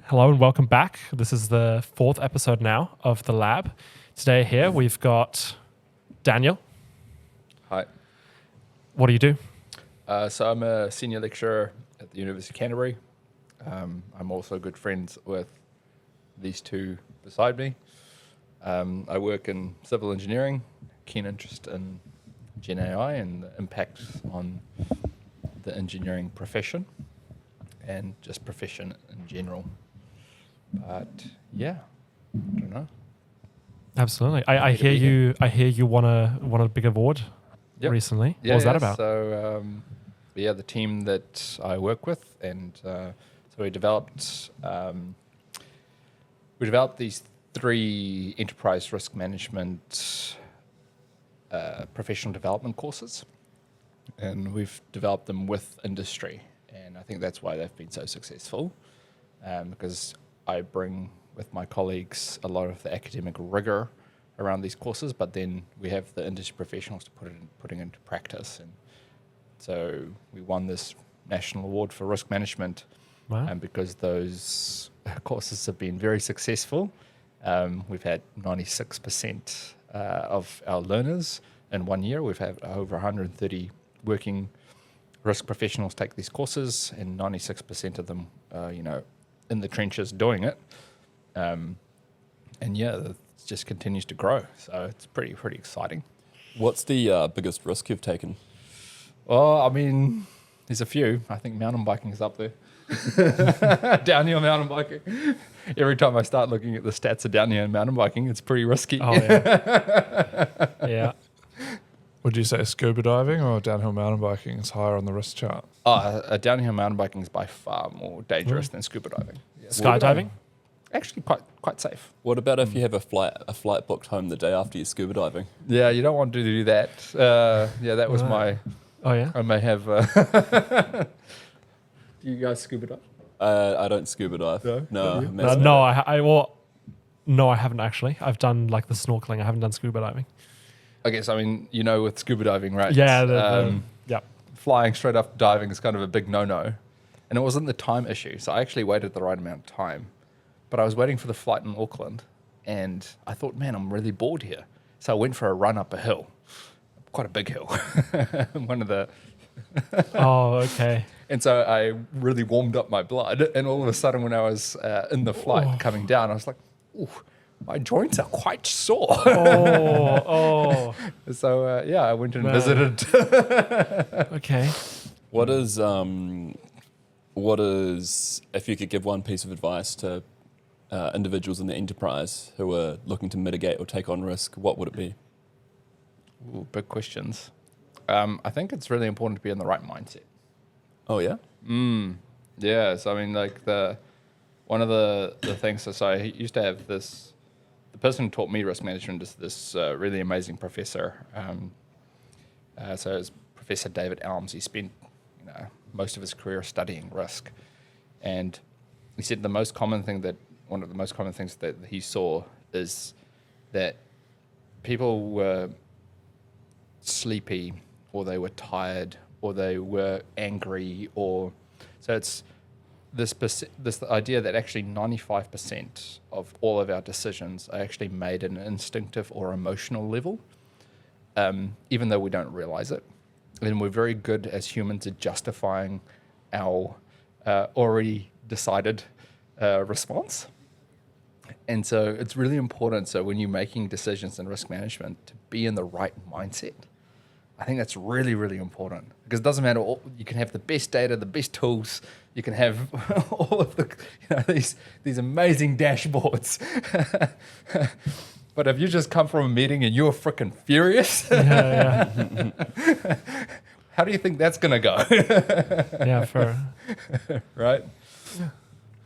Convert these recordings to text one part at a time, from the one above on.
Hello and welcome back. This is the fourth episode now of The Lab. Today here we've got Daniel. Hi. What do you do? So I'm a senior lecturer at the University of Canterbury. I'm also good friends with these two beside me. I work in civil engineering, keen interest in Gen AI and the impact on the engineering profession and just profession in general. But yeah, I don't know. Absolutely. I hear you. I hear you won a big award recently. Yeah, what was that about? So the team that I work with, and so we developed these 3 enterprise risk management professional development courses, and we've developed them with industry, and I think that's why they've been so successful, because I bring with my colleagues a lot of the academic rigor around these courses, but then we have the industry professionals to putting into practice. And so we won this national award for risk management, and because those courses have been very successful. We've had 96% of our learners in 1 year. We've had over 130 working risk professionals take these courses, and 96% of them, in the trenches doing it. It just continues to grow. So it's pretty exciting. What's the biggest risk you've taken? Well, I mean, there's a few. I think mountain biking is up there. Downhill mountain biking. Every time I start looking at the stats of downhill mountain biking, it's pretty risky. Oh, yeah. Yeah. Would you say scuba diving or downhill mountain biking is higher on the risk chart? Downhill mountain biking is by far more dangerous than scuba diving. Yeah. Skydiving? Actually, quite safe. What about if you have a flight booked home the day after you're scuba diving? Yeah, you don't want to do that. That was my. Oh yeah. I may have. Do you guys scuba dive? I don't scuba dive. No. No, I haven't actually. I've done like the snorkeling. I haven't done scuba diving. I guess, with scuba diving, right? Yeah. Yeah. Flying straight after diving is kind of a big no-no. And it wasn't the time issue. So I actually waited the right amount of time. But I was waiting for the flight in Auckland, and I thought, man, I'm really bored here. So I went for a run up a hill. Quite a big hill. One of the... Oh, okay. And so I really warmed up my blood. And all of a sudden, when I was in the flight coming down, I was like, ooh, my joints are quite sore. Oh. So, I went and visited. Okay. What is, if you could give one piece of advice to individuals in the enterprise who are looking to mitigate or take on risk, what would it be? Ooh, big questions. I think it's really important to be in the right mindset. Oh, yeah? Yeah, so one of the things, so I used to have this, the person who taught me risk management is this really amazing professor. So it's Professor David Elms. He spent most of his career studying risk. And he said one of the most common things that he saw is that people were sleepy, or they were tired, or they were angry, so it's this idea that actually 95% of all of our decisions are actually made at an instinctive or emotional level, even though we don't realize it. And we're very good as humans at justifying our already decided response. And so it's really important, so when you're making decisions in risk management, to be in the right mindset. I think that's really, really important, because it doesn't matter. You can have the best data, the best tools. You can have all of the, these amazing dashboards. But if you just come from a meeting and you're freaking furious, how do you think that's going to go? Yeah, fair. Right?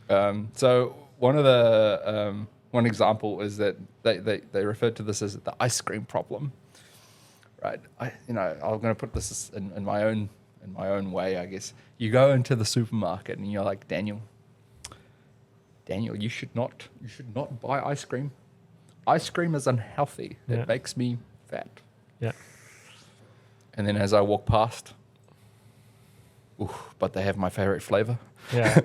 Yeah. So one example is that they referred to this as the ice cream problem. Right, I'm going to put this in my own way, I guess. You go into the supermarket and you're like, Daniel, you should not buy ice cream. Ice cream is unhealthy. Yeah. It makes me fat. Yeah. And then as I walk past, ooh, but they have my favorite flavor. Yeah.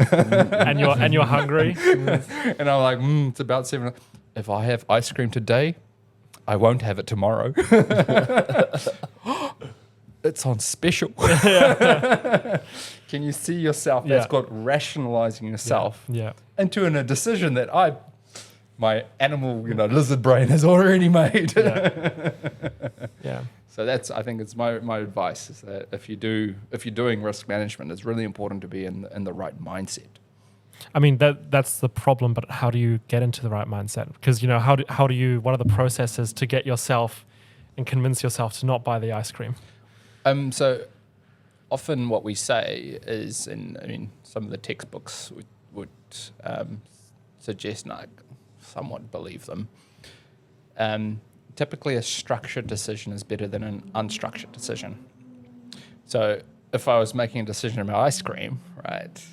and you're hungry. And I'm like, it's about 7. If I have ice cream today, I won't have it tomorrow. It's on special. Can you see yourself? That's called rationalising yourself into a decision that my animal, lizard brain has already made. Yeah. So I think it's my advice is that if you're doing risk management, it's really important to be in the right mindset. I mean, that's the problem, but how do you get into the right mindset? Because, how do you, what are the processes to get yourself and convince yourself to not buy the ice cream? So often what we say is, some of the textbooks would suggest, and I somewhat believe them, typically a structured decision is better than an unstructured decision. So if I was making a decision about ice cream, right,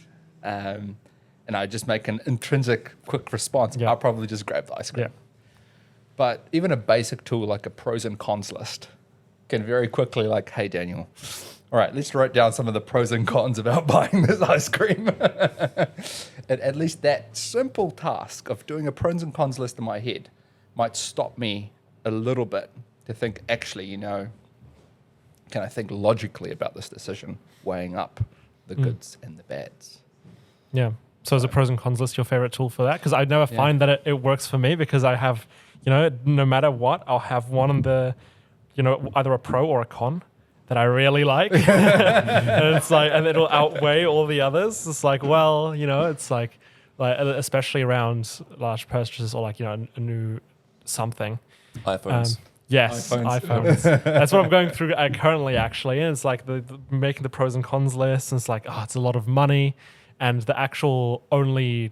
and I just make an intrinsic quick response, I'll probably just grab the ice cream. Yeah. But even a basic tool like a pros and cons list can very quickly hey, Daniel, all right, let's write down some of the pros and cons about buying this ice cream. And at least that simple task of doing a pros and cons list in my head might stop me a little bit to think, actually, can I think logically about this decision, weighing up the goods and the bads? Yeah. So is a pros and cons list your favorite tool for that? Because I never find that it works for me, because I have, no matter what, I'll have one on the, either a pro or a con that I really like. And it's and it'll outweigh all the others. It's it's like especially around large purchases or a new something. iPhones. Yes, iPhones. That's what I'm going through currently, actually. And it's the making the pros and cons list. And it's it's a lot of money. And the actual only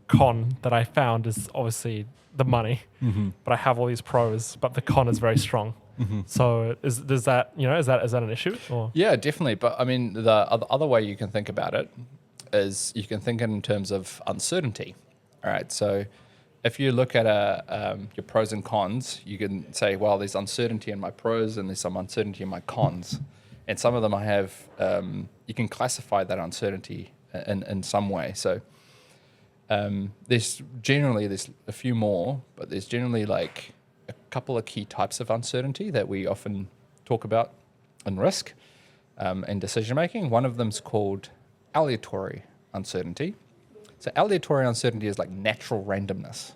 con that I found is obviously the money. Mm-hmm. But I have all these pros, but the con is very strong. Mm-hmm. So is that an issue? Or? Yeah, definitely. But the other way you can think about it is you can think in terms of uncertainty. All right. So if you look at your pros and cons, you can say, well, there's uncertainty in my pros and there's some uncertainty in my cons. And some of them I have, you can classify that uncertainty in some way. So there's a few more, but there's generally a couple of key types of uncertainty that we often talk about in risk and decision making. One of them is called aleatory uncertainty. So aleatory uncertainty is natural randomness.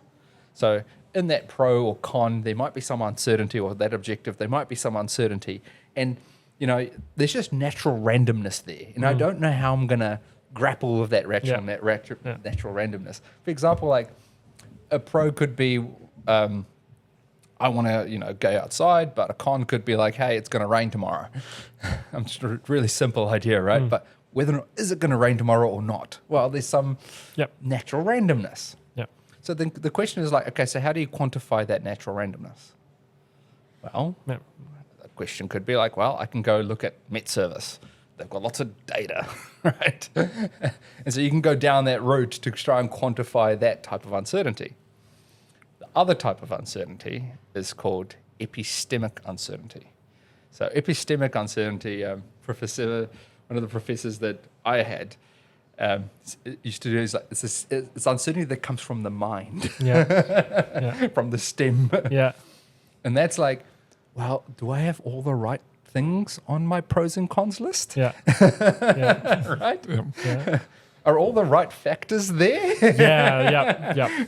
So in that pro or con, there might be some uncertainty, or that objective, there might be some uncertainty. And, there's just natural randomness there. And I don't know how I'm going to grapple with that natural randomness. For example, a pro could be, I want to, go outside, but a con could be hey, it's going to rain tomorrow. I'm just a really simple idea, right? But whether or not, is it going to rain tomorrow or not? Well, there's some natural randomness. Yep. So then the question is okay, so how do you quantify that natural randomness? Well, the question could be well, I can go look at Met Service. They've got lots of data, right? And so you can go down that route to try and quantify that type of uncertainty. The other type of uncertainty is called epistemic uncertainty. So epistemic uncertainty, one of the professors that I had used to do is it's uncertainty that comes from the mind, from the stem. Yeah. And that's well, do I have all the right things on my pros and cons list? Yeah. Right? Yeah. Are all the right factors there? Yeah.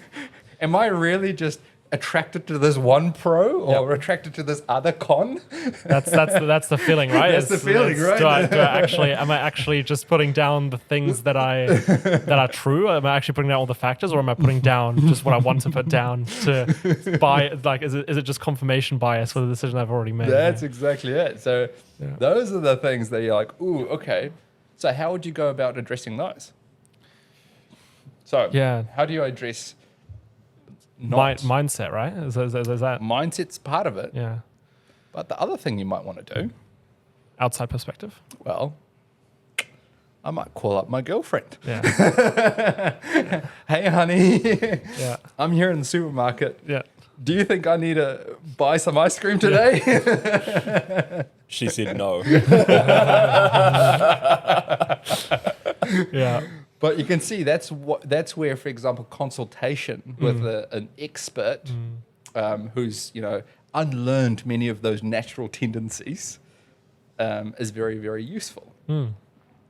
Am I really just attracted to this one pro or attracted to this other con? That's the feeling, right? That's the feeling, right? Am I actually just putting down the things that are true? Am I actually putting down all the factors, or am I putting down just what I want to put down to buy? Is it just confirmation bias for the decision I've already made? That's exactly it. So those are the things that you're ooh, okay. So how would you go about addressing those? So how do you address mindset, right? Is that mindset's part of it? Yeah. But the other thing you might want to do, outside perspective. Well, I might call up my girlfriend. Yeah. Hey, honey. Yeah. I'm here in the supermarket. Yeah. do you think I need to buy some ice cream today? She said no. Yeah. But you can see that's where, for example, consultation with an expert who's unlearned many of those natural tendencies is very, very useful.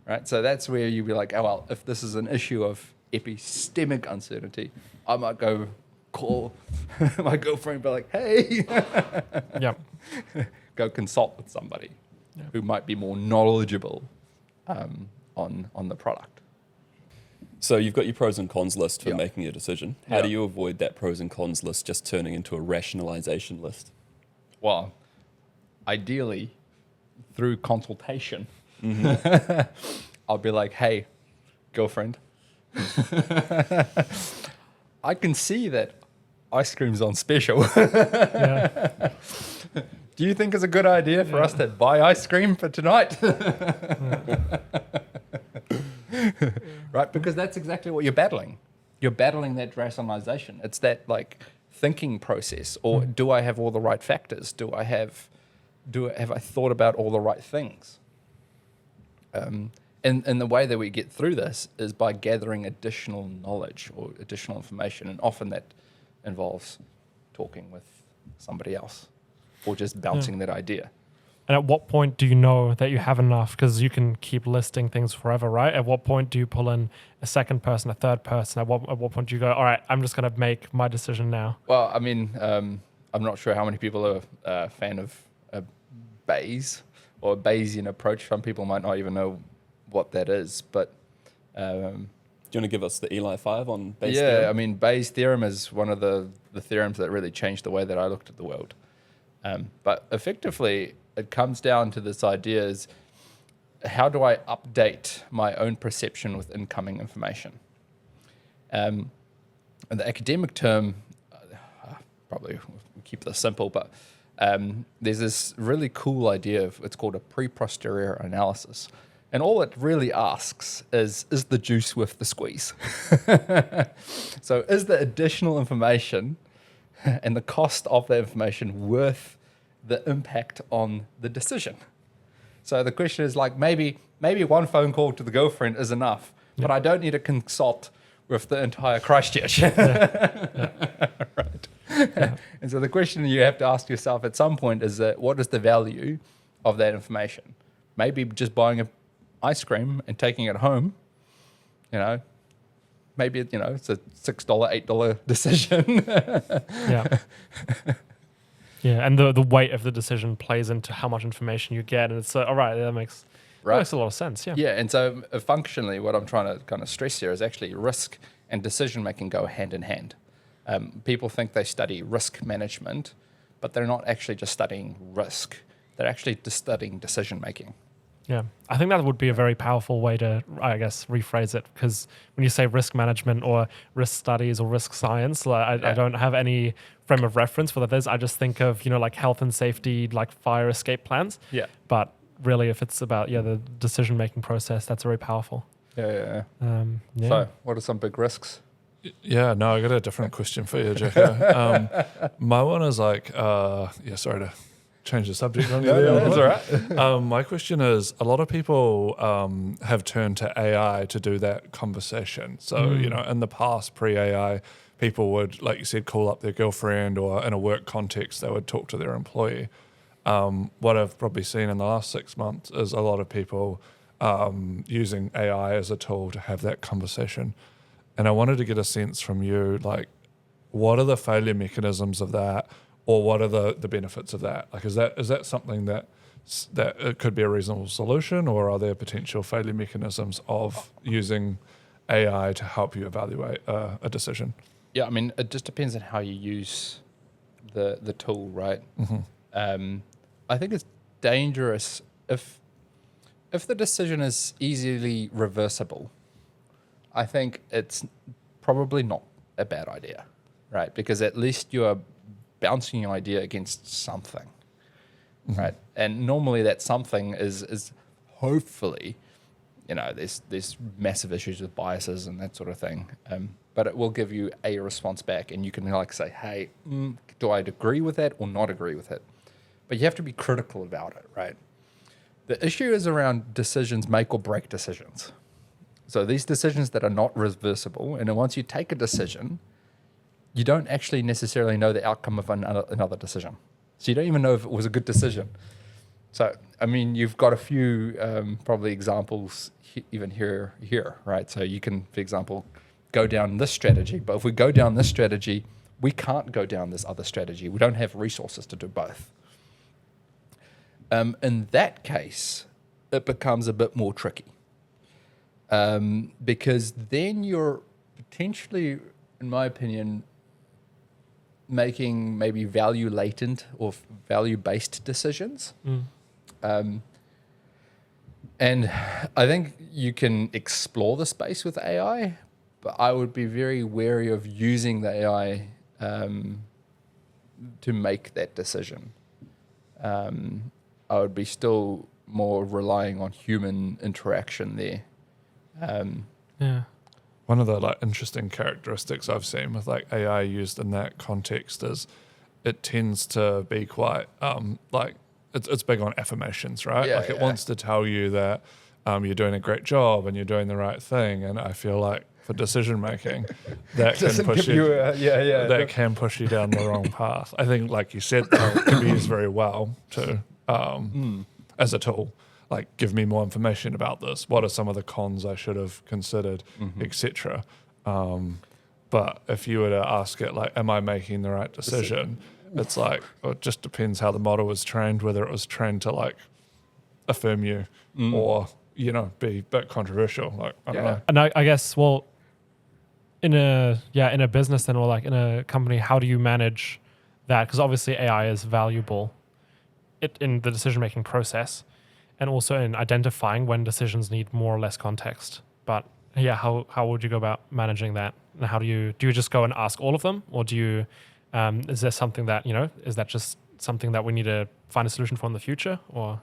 Right? So that's where you'd be like, oh well, if this is an issue of epistemic uncertainty, I might go call my girlfriend and be like, hey, Yeah. go consult with somebody who might be more knowledgeable on the product. So you've got your pros and cons list for Yeah. making a decision. How Yeah. do you avoid that pros and cons list just turning into a rationalization list? Well, ideally, through consultation, I'll be like, hey, girlfriend, I can see that ice cream's on special. Yeah. Do you think it's a good idea for us to buy ice cream for tonight? Right? Because that's exactly what you're battling. You're battling that rationalization. It's that like thinking process. Or do I have all the right factors? Have I thought about all the right things? And the way that we get through this is by gathering additional knowledge or additional information. And often that involves talking with somebody else or just bouncing that idea. And at what point do you know that you have enough? Because you can keep listing things forever, right? At what point do you pull in a second person, a third person? At what point do you go, all right, I'm just going to make my decision now? Well, I mean, I'm not sure how many people are a fan of Bayes or a Bayesian approach. Some people might not even know what that is, but... Do you want to give us the Eli 5 on Bayes' yeah, theorem? I mean, Bayes' theorem is one of the theorems that really changed the way that I looked at the world. But effectively, it comes down to this idea is, how do I update my own perception with incoming information? And the academic term, probably we'll keep this simple, but there's this really cool idea it's called a pre-posterior analysis. And all it really asks is the juice worth the squeeze? So is the additional information and the cost of that information worth the impact on the decision? So the question is like, maybe one phone call to the girlfriend is enough, but I don't need to consult with the entire Christchurch. Right. And so the question you have to ask yourself at some point is that what is the value of that information? Maybe just buying an ice cream and taking it home, maybe it's a $6, $8 decision. Yeah. Yeah, and the weight of the decision plays into how much information you get, and it's all right. That makes a lot of sense. Yeah. Yeah, and so functionally, what I'm trying to kind of stress here is actually risk and decision making go hand in hand. People think they study risk management, but they're not actually just studying risk. They're actually just studying decision making. Yeah, I think that would be a very powerful way to, I guess, rephrase it. Because when you say risk management or risk studies or risk science, I don't have any frame of reference for what that is. I just think of, like health and safety, like fire escape plans. Yeah. But really, if it's about, the decision-making process, that's very powerful. Yeah. Yeah. So what are some big risks? Yeah, no, I got a different question for you, Jacko. My one is like, sorry to change the subject on you there. No, that's all right. My question is, a lot of people have turned to AI to do that conversation. So, in the past, pre-AI, people would, like you said, call up their girlfriend, or in a work context, they would talk to their employee. What I've probably seen in the last 6 months is a lot of people using AI as a tool to have that conversation. And I wanted to get a sense from you, like, what are the failure mechanisms of that? Or what are the benefits of that? Like, is that something that it could be a reasonable solution, or are there potential failure mechanisms of using AI to help you evaluate a decision? Yeah, I mean, it just depends on how you use the tool, right? Mm-hmm. I think it's dangerous if the decision is easily reversible. I think it's probably not a bad idea, right? Because at least you are bouncing your idea against something, right? And normally that something is hopefully, there's massive issues with biases and that sort of thing. but it will give you a response back, and you can like say, hey, do I agree with that or not agree with it? But you have to be critical about it, right? The issue is around decisions, make or break decisions. So these decisions that are not reversible, and then once you take a decision, you don't actually necessarily know the outcome of another decision. So you don't even know if it was a good decision. So, I mean, you've got a few probably examples even here, right? So you can, for example, go down this strategy, but if we go down this strategy, we can't go down this other strategy. We don't have resources to do both. In that case, it becomes a bit more tricky because then you're potentially, in my opinion, making maybe value latent or value-based decisions. And I think you can explore the space with AI, but I would be very wary of using the AI to make that decision. I would be still more relying on human interaction there. Yeah. One of the like interesting characteristics I've seen with like AI used in that context is it tends to be quite like it's big on affirmations, right? Yeah, like it wants to tell you that you're doing a great job and you're doing the right thing. And I feel like for decision making, that can push you. That can push you down the wrong path. I think, like you said, though, it can be used very well to as a tool. Like, give me more information about this. What are some of the cons I should have considered, etc. But if you were to ask it, like, am I making the right decision? It's like, well, it just depends how the model was trained, whether it was trained to, like, affirm you or, you know, be a bit controversial. Like, I don't know. And I guess, well, in a business then, or like in a company, how do you manage that? Because obviously AI is valuable in the decision-making process, and also in identifying when decisions need more or less context. But yeah, how would you go about managing that? And how do you just go and ask all of them, or do you is there something that, you know, is that just something that we need to find a solution for in the future? Or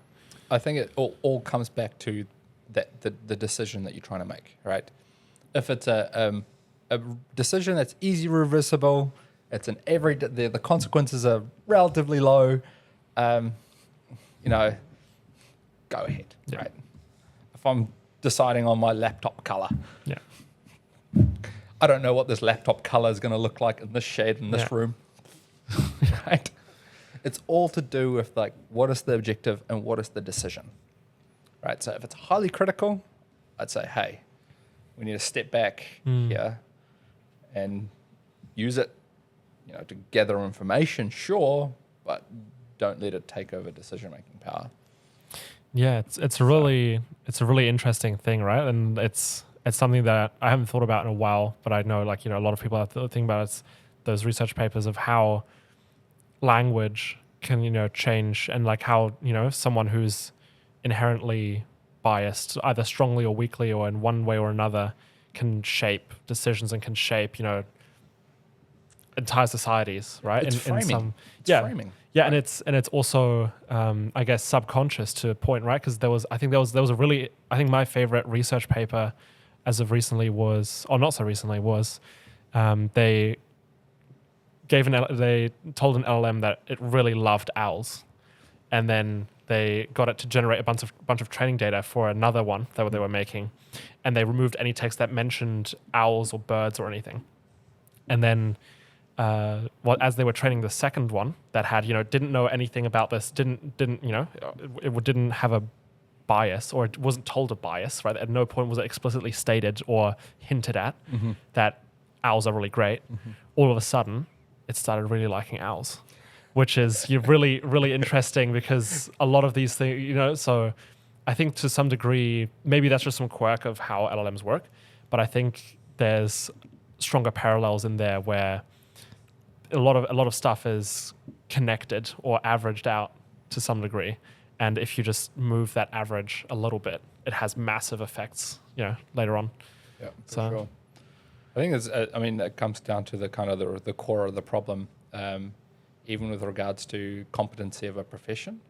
I think it all comes back to the decision that you're trying to make, right? If it's a decision that's easy reversible, it's an the consequences are relatively low, you know, go ahead, right? If I'm deciding on my laptop color, I don't know what this laptop color is going to look like in this shade in this room, right? It's all to do with like what is the objective and what is the decision, right? So if it's highly critical, I'd say, hey, we need to step back here and use it, you know, to gather information, sure, but don't let it take over decision-making power. yeah, it's a really interesting thing, right? And it's something that I haven't thought about in a while, but I know, like, you know, a lot of people have to think about it's those research papers of how language can, you know, change, and like how, you know, someone who's inherently biased, either strongly or weakly or in one way or another, can shape decisions and can shape, you know, entire societies, right? It's framing. It's framing. Yeah, right. and it's also I guess subconscious to a point, right? Because there was a really, I think my favorite research paper as of recently was, or not so recently, was they told an LLM that it really loved owls, and then they got it to generate a bunch of training data for another one that they were making, and they removed any text that mentioned owls or birds or anything, and then as they were training the second one that had, you know, didn't know anything about this, didn't you know, it didn't have a bias, or it wasn't told a bias, right? At no point was it explicitly stated or hinted at that owls are really great. All of a sudden, it started really liking owls, which is really, really interesting, because a lot of these things, you know, so I think to some degree, maybe that's just some quirk of how LLMs work, but I think there's stronger parallels in there where a lot of stuff is connected or averaged out to some degree, and if you just move that average a little bit, it has massive effects, you know, later on. Yeah, for sure. I think it comes down to the kind of the core of the problem, even with regards to competency of a profession,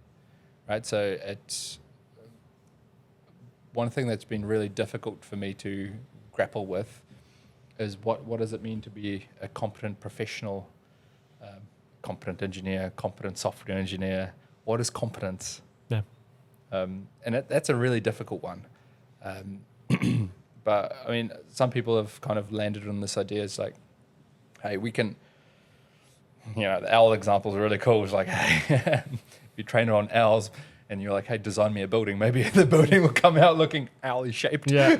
right? So it's one thing that's been really difficult for me to grapple with is what does it mean to be a competent professional, competent engineer, competent software engineer? What is competence? Yeah. And that's a really difficult one. But I mean, some people have kind of landed on this idea. It's like, hey, we can, the owl example is really cool. It's like, hey, if you train it on owls and you're like, hey, design me a building, maybe the building will come out looking owly shaped. Yeah.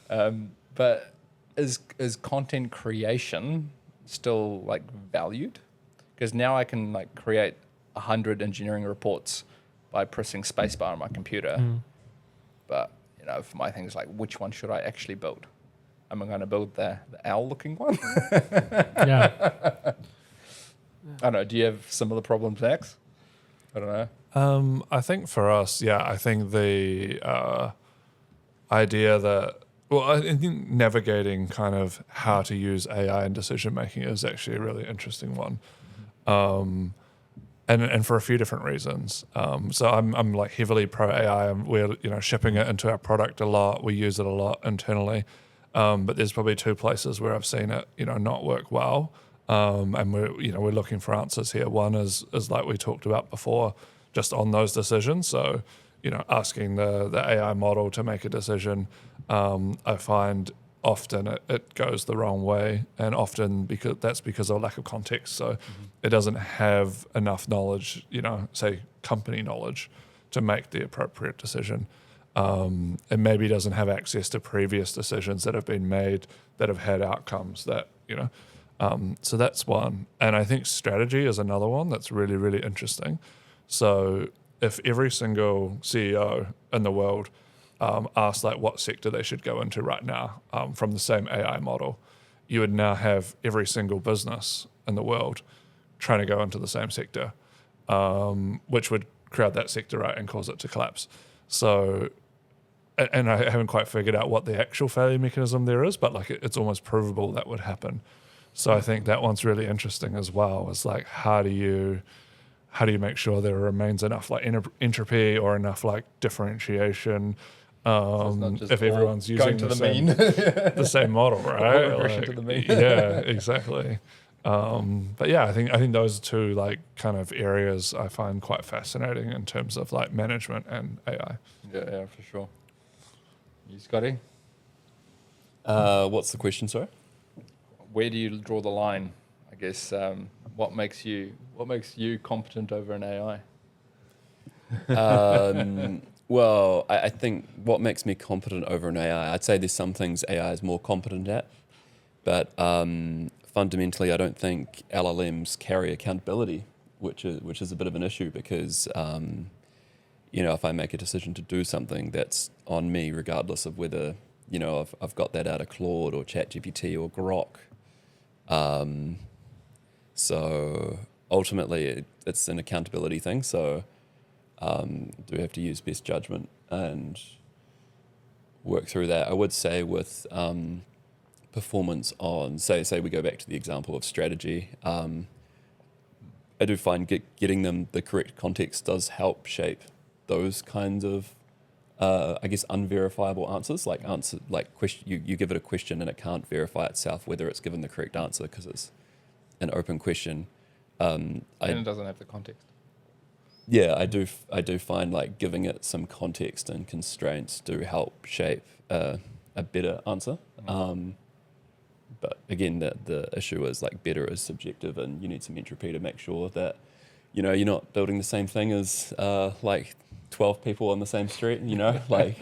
Yeah. But is content creation still like valued? Because now I can like create 100 engineering reports by pressing spacebar on my computer. But for my things, like, which one should I actually build? Am I going to build the owl-looking one? Yeah. I don't know. Do you have similar problems, Max? I don't know. I think for us, I think the idea that, I think navigating kind of how to use AI in decision making is actually a really interesting one. And for a few different reasons. So I'm like heavily pro AI. We're shipping it into our product a lot. We use it a lot internally. But there's probably two places where I've seen it not work well. And we're looking for answers here. One is like we talked about before, just on those decisions. So asking the AI model to make a decision, I find often it goes the wrong way, and often because of a lack of context. So it doesn't have enough knowledge, say company knowledge, to make the appropriate decision. It maybe doesn't have access to previous decisions that have been made that have had outcomes that, so that's one. And I think strategy is another one that's really, really interesting. So if every single CEO in the world asked like what sector they should go into right now from the same AI model, you would now have every single business in the world trying to go into the same sector, which would crowd that sector out and cause it to collapse. So, and I haven't quite figured out what the actual failure mechanism there is, but like it's almost provable that would happen. So I think that one's really interesting as well. It's like, how do you make sure there remains enough like entropy or enough like differentiation if everyone's using the same model, right? Like, to the mean. Yeah, exactly. But I think those two like kind of areas I find quite fascinating in terms of like management and AI. Yeah, for sure. You, Scotty? What's the question, sorry? Where do you draw the line? I guess what makes you competent over an AI? Well, I think what makes me competent over an AI, I'd say there's some things AI is more competent at, but fundamentally I don't think LLMs carry accountability, which is a bit of an issue because, if I make a decision to do something, that's on me regardless of whether, I've got that out of Claude or ChatGPT or Grok. So ultimately it's an accountability thing. So do we have to use best judgment and work through that? I would say with performance on, say we go back to the example of strategy, I do find getting them the correct context does help shape those kinds of, unverifiable answers. You give it a question and it can't verify itself whether it's given the correct answer because it's an open question. And it doesn't have the context. Yeah, I do find like giving it some context and constraints do help shape a better answer. But again, the issue is like better is subjective, and you need some entropy to make sure that you're not building the same thing as like 12 people on the same street. But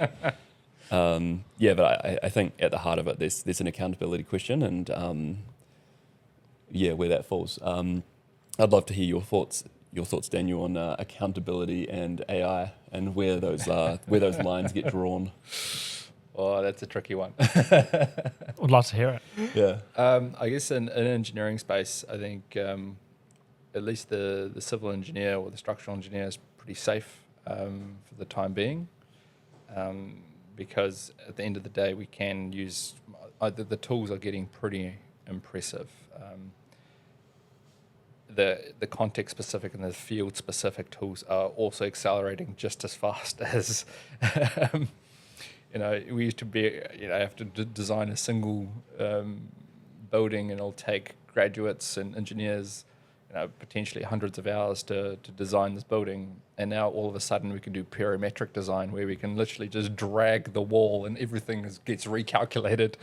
I think at the heart of it, there's an accountability question, and where that falls. I'd love to hear your thoughts, Daniel, on accountability and AI and where those lines get drawn. Oh, that's a tricky one. Would love to hear it. Yeah. I guess in engineering space, I think at least the civil engineer or the structural engineer is pretty safe for the time being, because at the end of the day, we can use the tools are getting pretty impressive. The context specific and the field specific tools are also accelerating just as fast as we used to be, have to design a single building, and it'll take graduates and engineers, potentially hundreds of hours to design this building. And now all of a sudden we can do parametric design, where we can literally just drag the wall and everything gets recalculated.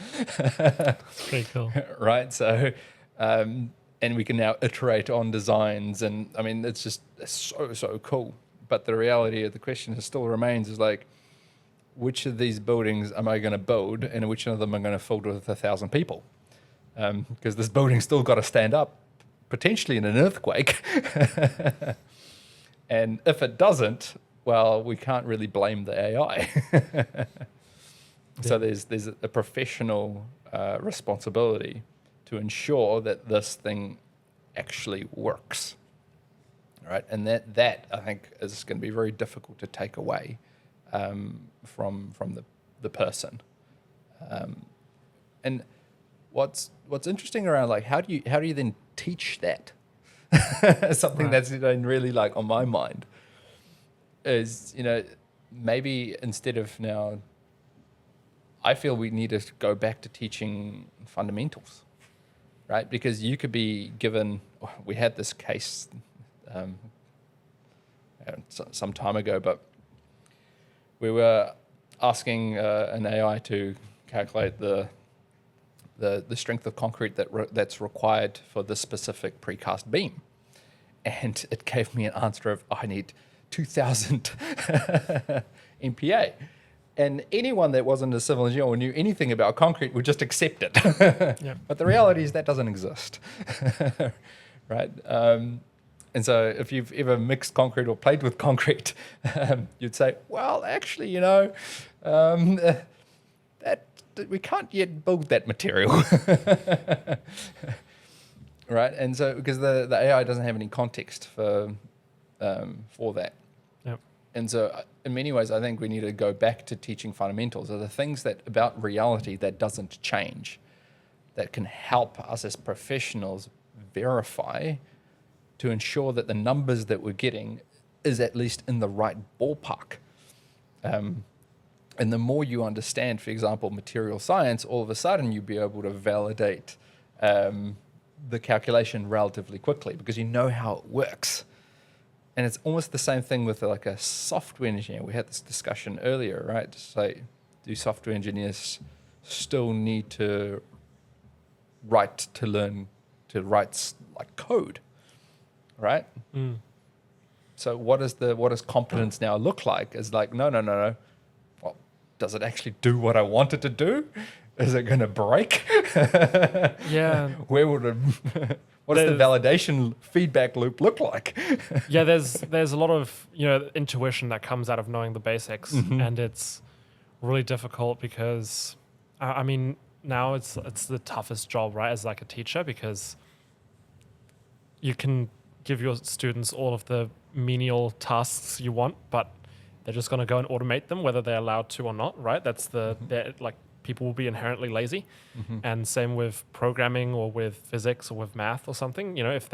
That's pretty cool. Right? So, and we can now iterate on designs. And I mean, it's so cool. But the reality of the question still remains is like, which of these buildings am I going to build, and which of them am I going to fill with 1,000 people? Because this building's still got to stand up, potentially in an earthquake. And if it doesn't, well, we can't really blame the AI. So there's a professional responsibility to ensure that this thing actually works, right? And that I think is going to be very difficult to take away from the person. And what's interesting around, like, how do you then teach that? Something that's really like on my mind is, maybe instead of now, I feel we need to go back to teaching fundamentals, right? Because you could be given, we had this case some time ago, but we were asking an AI to calculate the strength of concrete that's required for this specific precast beam. And it gave me an answer of, I need 2,000 MPa. And anyone that wasn't a civil engineer or knew anything about concrete would just accept it. Yeah. But the reality is that doesn't exist, right? And so if you've ever mixed concrete or played with concrete, you'd say, well, actually, that we can't yet build that material. Right? And so, because the AI doesn't have any context for that. Yep. And so in many ways, I think we need to go back to teaching fundamentals, are the things that about reality that doesn't change, that can help us as professionals verify to ensure that the numbers that we're getting is at least in the right ballpark. And the more you understand, for example, material science, all of a sudden you'll be able to validate the calculation relatively quickly because you know how it works. And it's almost the same thing with like a software engineer. We had this discussion earlier, right? Just like, do software engineers still need to write like code, right? Mm. So what does competence now look like? It's like, no. Well, does it actually do what I want it to do? Is it going to break? Yeah. Where would it? What does the validation feedback loop look like? Yeah, there's a lot of intuition that comes out of knowing the basics, and it's really difficult because I mean now it's the toughest job, right, as like a teacher, because you can give your students all of the menial tasks you want, but they're just going to go and automate them whether they're allowed to or not, right? That's like people will be inherently lazy. And same with programming or with physics or with math or something. If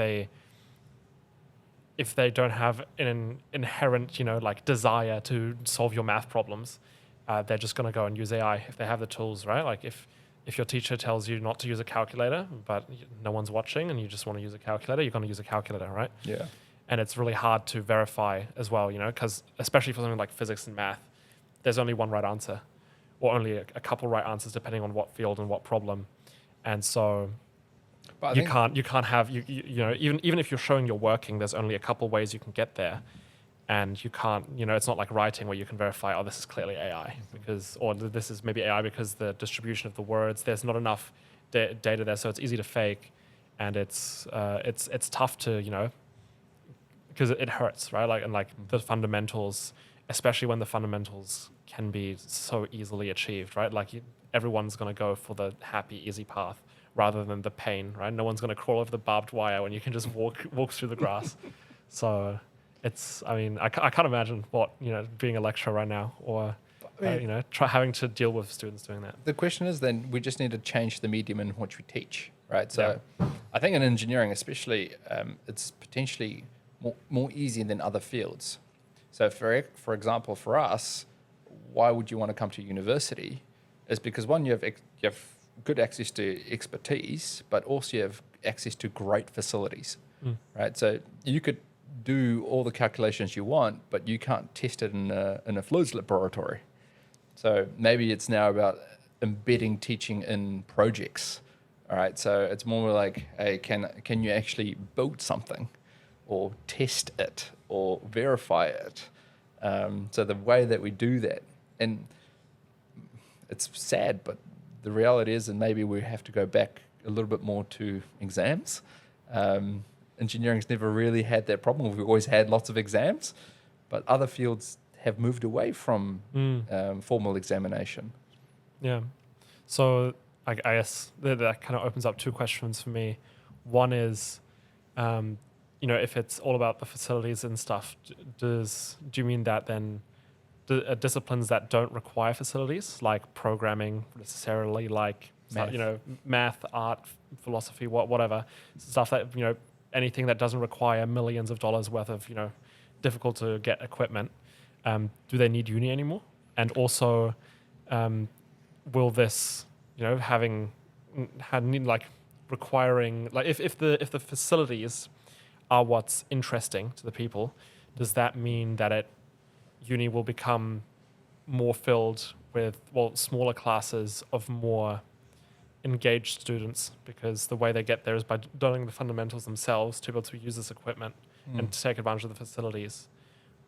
they don't have an inherent like desire to solve your math problems, they're just going to go and use AI if they have the tools, right? Like if your teacher tells you not to use a calculator, but no one's watching and you just want to use a calculator, you're going to use a calculator, right? Yeah. And it's really hard to verify as well, because especially for something like physics and math, there's only one right answer, or only a couple right answers depending on what field and what problem. And so you can't have even if you're showing you're working, there's only a couple ways you can get there. And you can't, it's not like writing where you can verify, oh, this is clearly AI or this is maybe AI because the distribution of the words, there's not enough data there, so it's easy to fake, and it's tough to, because it hurts, right? Like the fundamentals, especially when the fundamentals can be so easily achieved, right? Like everyone's going to go for the happy, easy path rather than the pain, right? No one's going to crawl over the barbed wire when you can just walk through the grass. So I can't imagine being a lecturer right now or, having to deal with students doing that. The question is then we just need to change the medium in which we teach, right? So I think in engineering especially, it's potentially more easy than other fields. So for example, for us, why would you want to come to university is because one, you have good access to expertise, but also you have access to great facilities, right? So you could do all the calculations you want, but you can't test it in a fluids laboratory. So maybe it's now about embedding teaching in projects. All right, so it's more like, hey, can you actually build something, or test it, or verify it? So the way that we do that, and it's sad, but the reality is, and maybe we have to go back a little bit more to exams. Engineering's never really had that problem. We've always had lots of exams, but other fields have moved away from formal examination. Yeah. So I guess that kind of opens up two questions for me. One is, if it's all about the facilities and stuff, do you mean that then disciplines that don't require facilities, like programming necessarily, like math, art, philosophy, whatever, stuff that, anything that doesn't require millions of dollars worth of, difficult to get equipment, do they need uni anymore? And also, will this, requiring, like if the facilities are what's interesting to the people, does that mean that uni will become more filled with, smaller classes of more engaged students, because the way they get there is by learning the fundamentals themselves to be able to use this equipment and to take advantage of the facilities,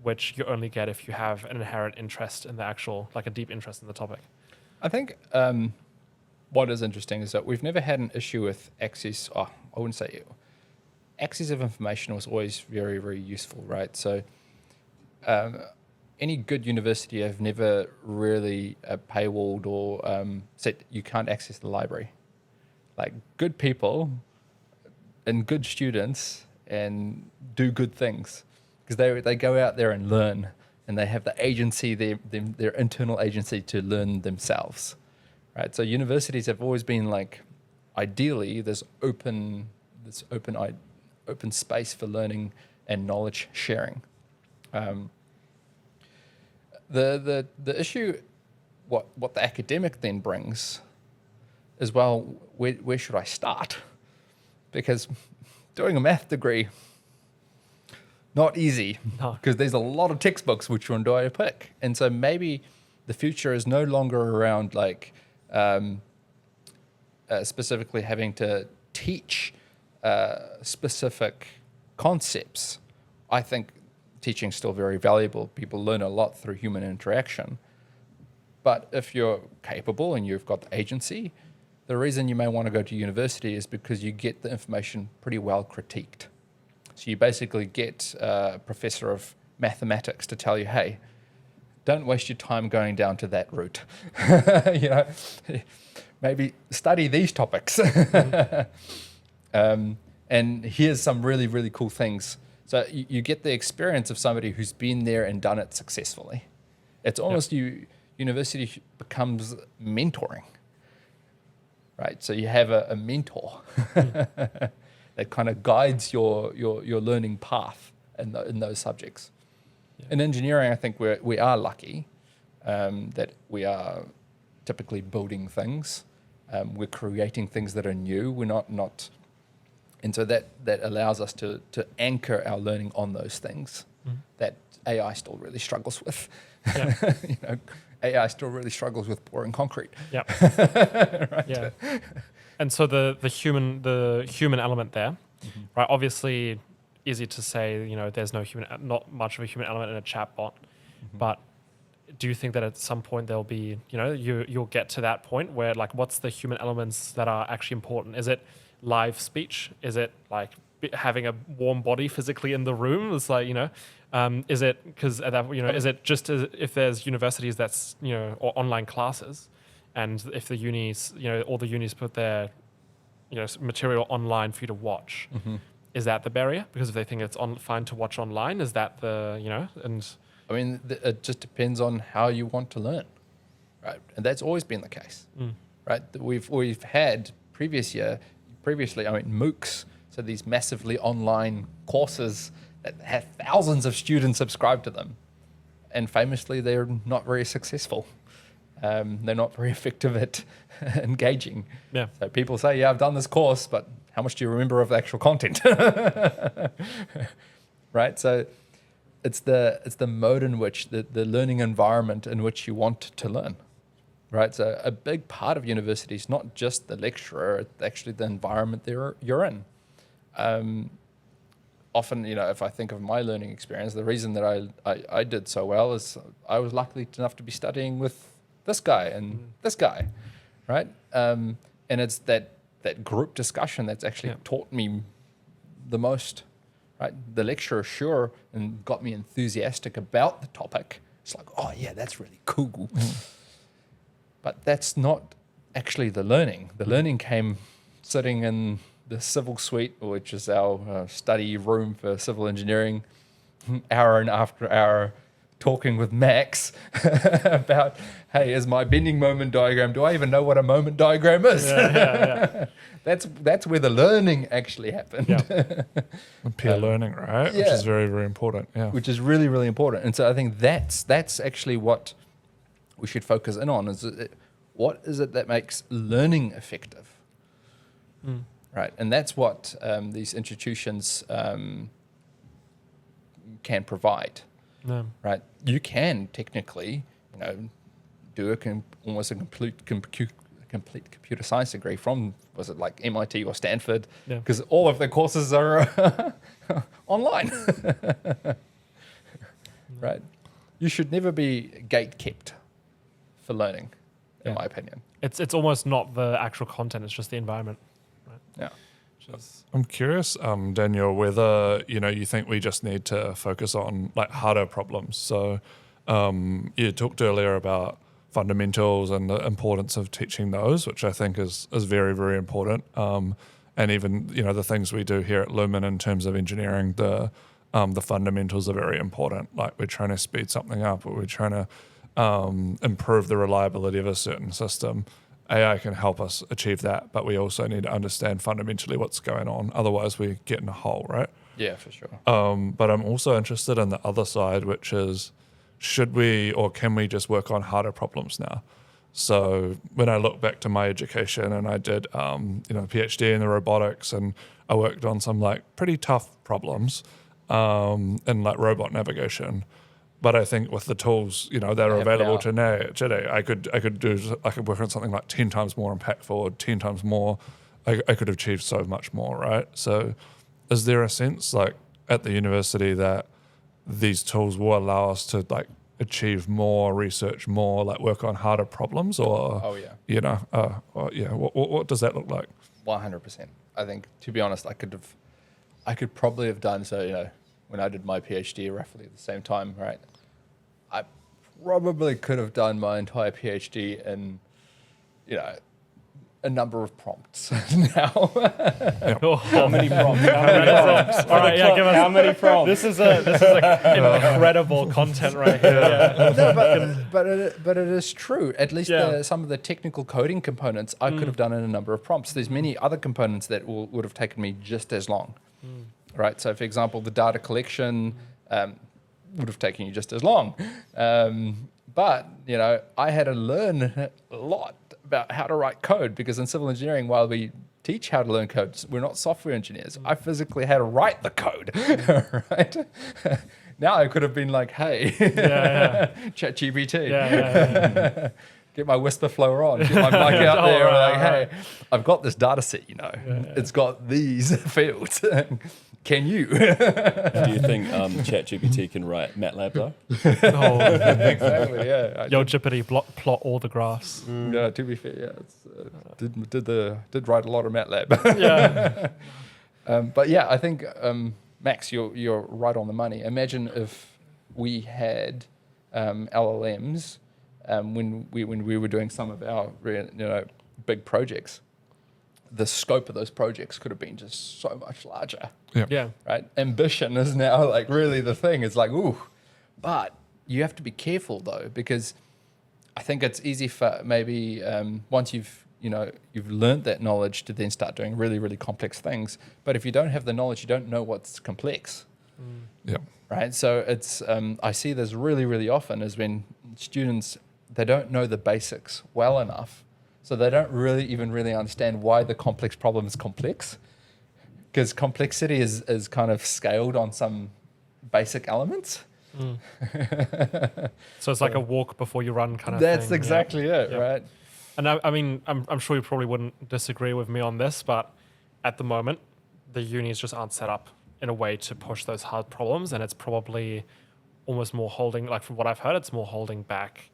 which you only get if you have an inherent interest in the actual, like a deep interest in the topic? I think what is interesting is that we've never had an issue with access. I wouldn't say access of information was always very, very useful, right? So any good university have never really paywalled or said you can't access the library. Like, good people and good students and do good things, because they go out there and learn, and they have the agency, their internal agency to learn themselves, right? So universities have always been like, ideally, this open space for learning and knowledge sharing. The issue, what the academic then brings is, well, where should I start? Because doing a math degree, not easy, because there's a lot of textbooks. Which one do I pick? And so maybe the future is no longer around like specifically having to teach specific concepts. I think teaching is still very valuable. People learn a lot through human interaction. But if you're capable and you've got the agency, the reason you may want to go to university is because you get the information pretty well critiqued. So you basically get a professor of mathematics to tell you, hey, don't waste your time going down to that route. Maybe study these topics. And here's some really, really cool things. So you get the experience of somebody who's been there and done it successfully. It's almost university becomes mentoring, right? So you have a mentor that kind of guides your learning path in those subjects. Yeah. In engineering, I think we are lucky that we are typically building things. We're creating things that are new. We're not. And so that allows us to anchor our learning on those things that AI still really struggles with. Yeah. AI still really struggles with pouring concrete. Yeah. Right? Yeah. And so the human element there, right? Obviously, easy to say, there's not much of a human element in a chatbot, but do you think that at some point there'll be, you'll get to that point where, like, what's the human elements that are actually important? Is it live speech? Is it like having a warm body physically in the room? It's like, is it because is it just if there's universities that's, or online classes, and if the unis, all the unis put their, material online for you to watch, is that the barrier? Because if they think it's fine to watch online, is that the, and I mean, it just depends on how you want to learn, right? And that's always been the case, right? We've had previously, MOOCs, so these massively online courses that have thousands of students subscribe to them. and famously, they're not very successful. They're not very effective at engaging. Yeah. So people say, yeah, I've done this course, but how much do you remember of the actual content? Right? So it's the mode in which, the learning environment in which you want to learn. Right? So a big part of university is not just the lecturer, it's actually the environment you're in. Often, if I think of my learning experience, the reason that I did so well is I was lucky enough to be studying with this guy and this guy, right? And it's that group discussion that's actually taught me the most, right? The lecturer, sure, and got me enthusiastic about the topic. It's like, oh yeah, that's really cool. But that's not actually the learning. The learning came sitting in the civil suite, which is our study room for civil engineering, hour and after hour, talking with Max about, hey, is my bending moment diagram, do I even know what a moment diagram is? That's where the learning actually happened. Peer learning, right? Which is very, very important. Yeah. Which is really, really important. And so I think that's actually what we should focus in on, is what is it that makes learning effective? Right. And that's what these institutions can provide. Right. You can technically, do almost a complete computer science degree from, was it like MIT or Stanford? Because all of the courses are online. Right. You should never be gate-kept for learning, in my opinion. It's almost not the actual content; it's just the environment. Right? Yeah. I'm curious, Daniel, whether you think we just need to focus on like harder problems. So you talked earlier about fundamentals and the importance of teaching those, which I think is very, very important. And even the things we do here at Lumin in terms of engineering, the fundamentals are very important. Like we're trying to speed something up, or we're trying to improve the reliability of a certain system. AI can help us achieve that, but we also need to understand fundamentally what's going on. Otherwise, we get in a hole, right? Yeah, for sure. But I'm also interested in the other side, which is, should we or can we just work on harder problems now? So when I look back to my education, and I did, PhD in the robotics, and I worked on some like pretty tough problems in like robot navigation. But I think with the tools, that are available today, I could work on something like 10 times more impactful, 10 times more. I could achieve so much more, right? So is there a sense like at the university that these tools will allow us to like achieve more, research more, like work on harder problems, or what does that look like? 100%. I think, to be honest, I could probably have done so. When I did my PhD roughly at the same time, right? I probably could have done my entire PhD in, a number of prompts now. How many prompts? All right, give us how many prompts? This is incredible content right here. No, but it is true. At least some of the technical coding components I could have done in a number of prompts. There's many other components that would have taken me just as long. Right. So, for example, the data collection would have taken you just as long. But, I had to learn a lot about how to write code, because in civil engineering, while we teach how to learn code, we're not software engineers. I physically had to write the code. Right. Now I could have been like, hey, ChatGPT. Get my whisper flower on, get my mic out there, and hey, I've got this data set, it's got these fields. Can you? Do you think ChatGPT can write MATLAB though? Exactly, yeah. Yo, Jippity, plot all the graphs. Yeah, to be fair, did write a lot of MATLAB. But yeah, I think Max, you're right on the money. Imagine if we had LLMs when we were doing some of our big projects. The scope of those projects could have been just so much larger. Yeah. Right. Ambition is now like really the thing. It's like, ooh, but you have to be careful though, because I think it's easy for maybe once you've learned that knowledge to then start doing really, really complex things. But if you don't have the knowledge, you don't know what's complex. Yeah. right? So it's I see this really, really often is when students, they don't know the basics well enough, so they don't really understand why the complex problem is complex, because complexity is kind of scaled on some basic elements. So it's like a walk before you run kind of That's thing. exactly it, Yeah. right? And I mean, I'm sure you probably wouldn't disagree with me on this, but at the moment, the unis just aren't set up in a way to push those hard problems, and it's probably almost more holding, like from what I've heard, it's more holding back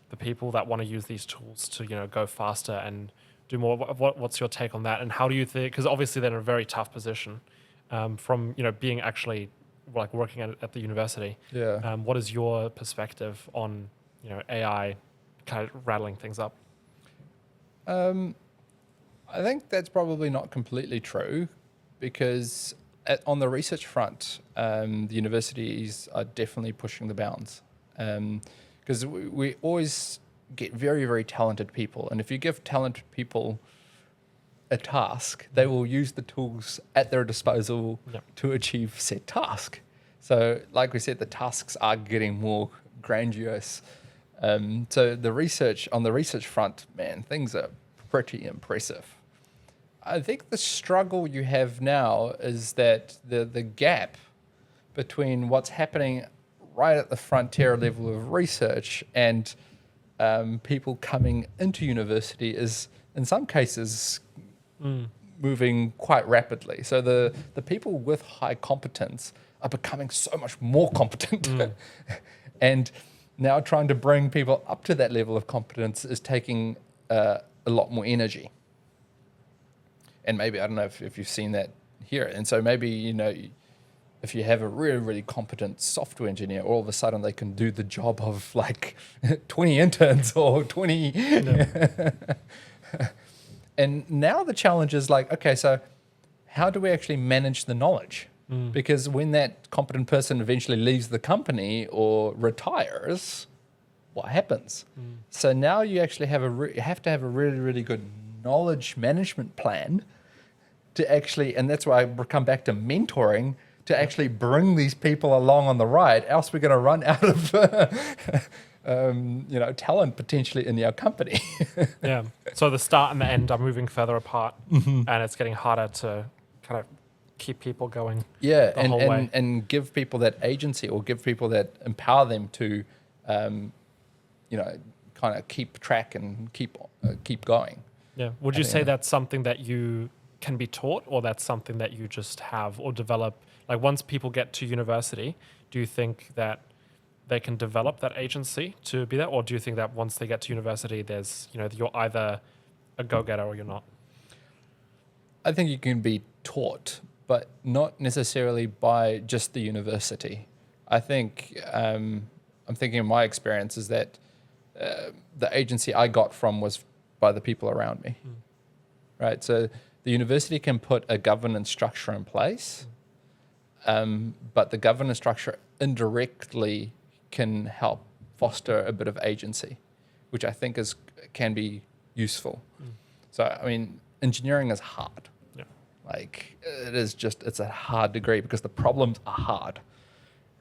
the people that want to use these tools to, go faster and do more. What's your take on that? And how do you think, because obviously they're in a very tough position from, being actually like working at the university. Yeah. What is your perspective on, AI kind of rattling things up? I think that's probably not completely true, because on the research front, the universities are definitely pushing the bounds, because we always get very, very talented people. And if you give talented people a task, they will use the tools at their disposal to achieve said task. So like we said, the tasks are getting more grandiose. So on the research front, man, things are pretty impressive. I think the struggle you have now is that the gap between what's happening right at the frontier level of research and people coming into university is, in some cases, moving quite rapidly. So the people with high competence are becoming so much more competent. And now trying to bring people up to that level of competence is taking a lot more energy. And maybe, I don't know if you've seen that here. And so maybe, if you have a really, really competent software engineer, all of a sudden they can do the job of like 20 interns or 20. And now the challenge is like, okay, so how do we actually manage the knowledge? Because when that competent person eventually leaves the company or retires, what happens? So now you actually have you have to have a really, really good knowledge management plan to actually, and that's why I come back to mentoring, to actually bring these people along on the ride. Else we're going to run out of talent potentially in our company. Yeah. So the start and the end are moving further apart, and it's getting harder to kind of keep people going. Yeah, the whole way. and give people that agency, or give people that empower them to, kind of keep track and keep going. Yeah. Would you say that's something that you can be taught, or that's something that you just have or develop? Like once people get to university, do you think that they can develop that agency to be that, or do you think that once they get to university, there's you're either a go-getter or you're not? I think you can be taught, but not necessarily by just the university. I think I'm thinking in my experience is that the agency I got from was by the people around me, right? So the university can put a governance structure in place, but the governance structure indirectly can help foster a bit of agency, which I think can be useful. So, I mean, engineering is hard. Yeah. Like it's a hard degree because the problems are hard,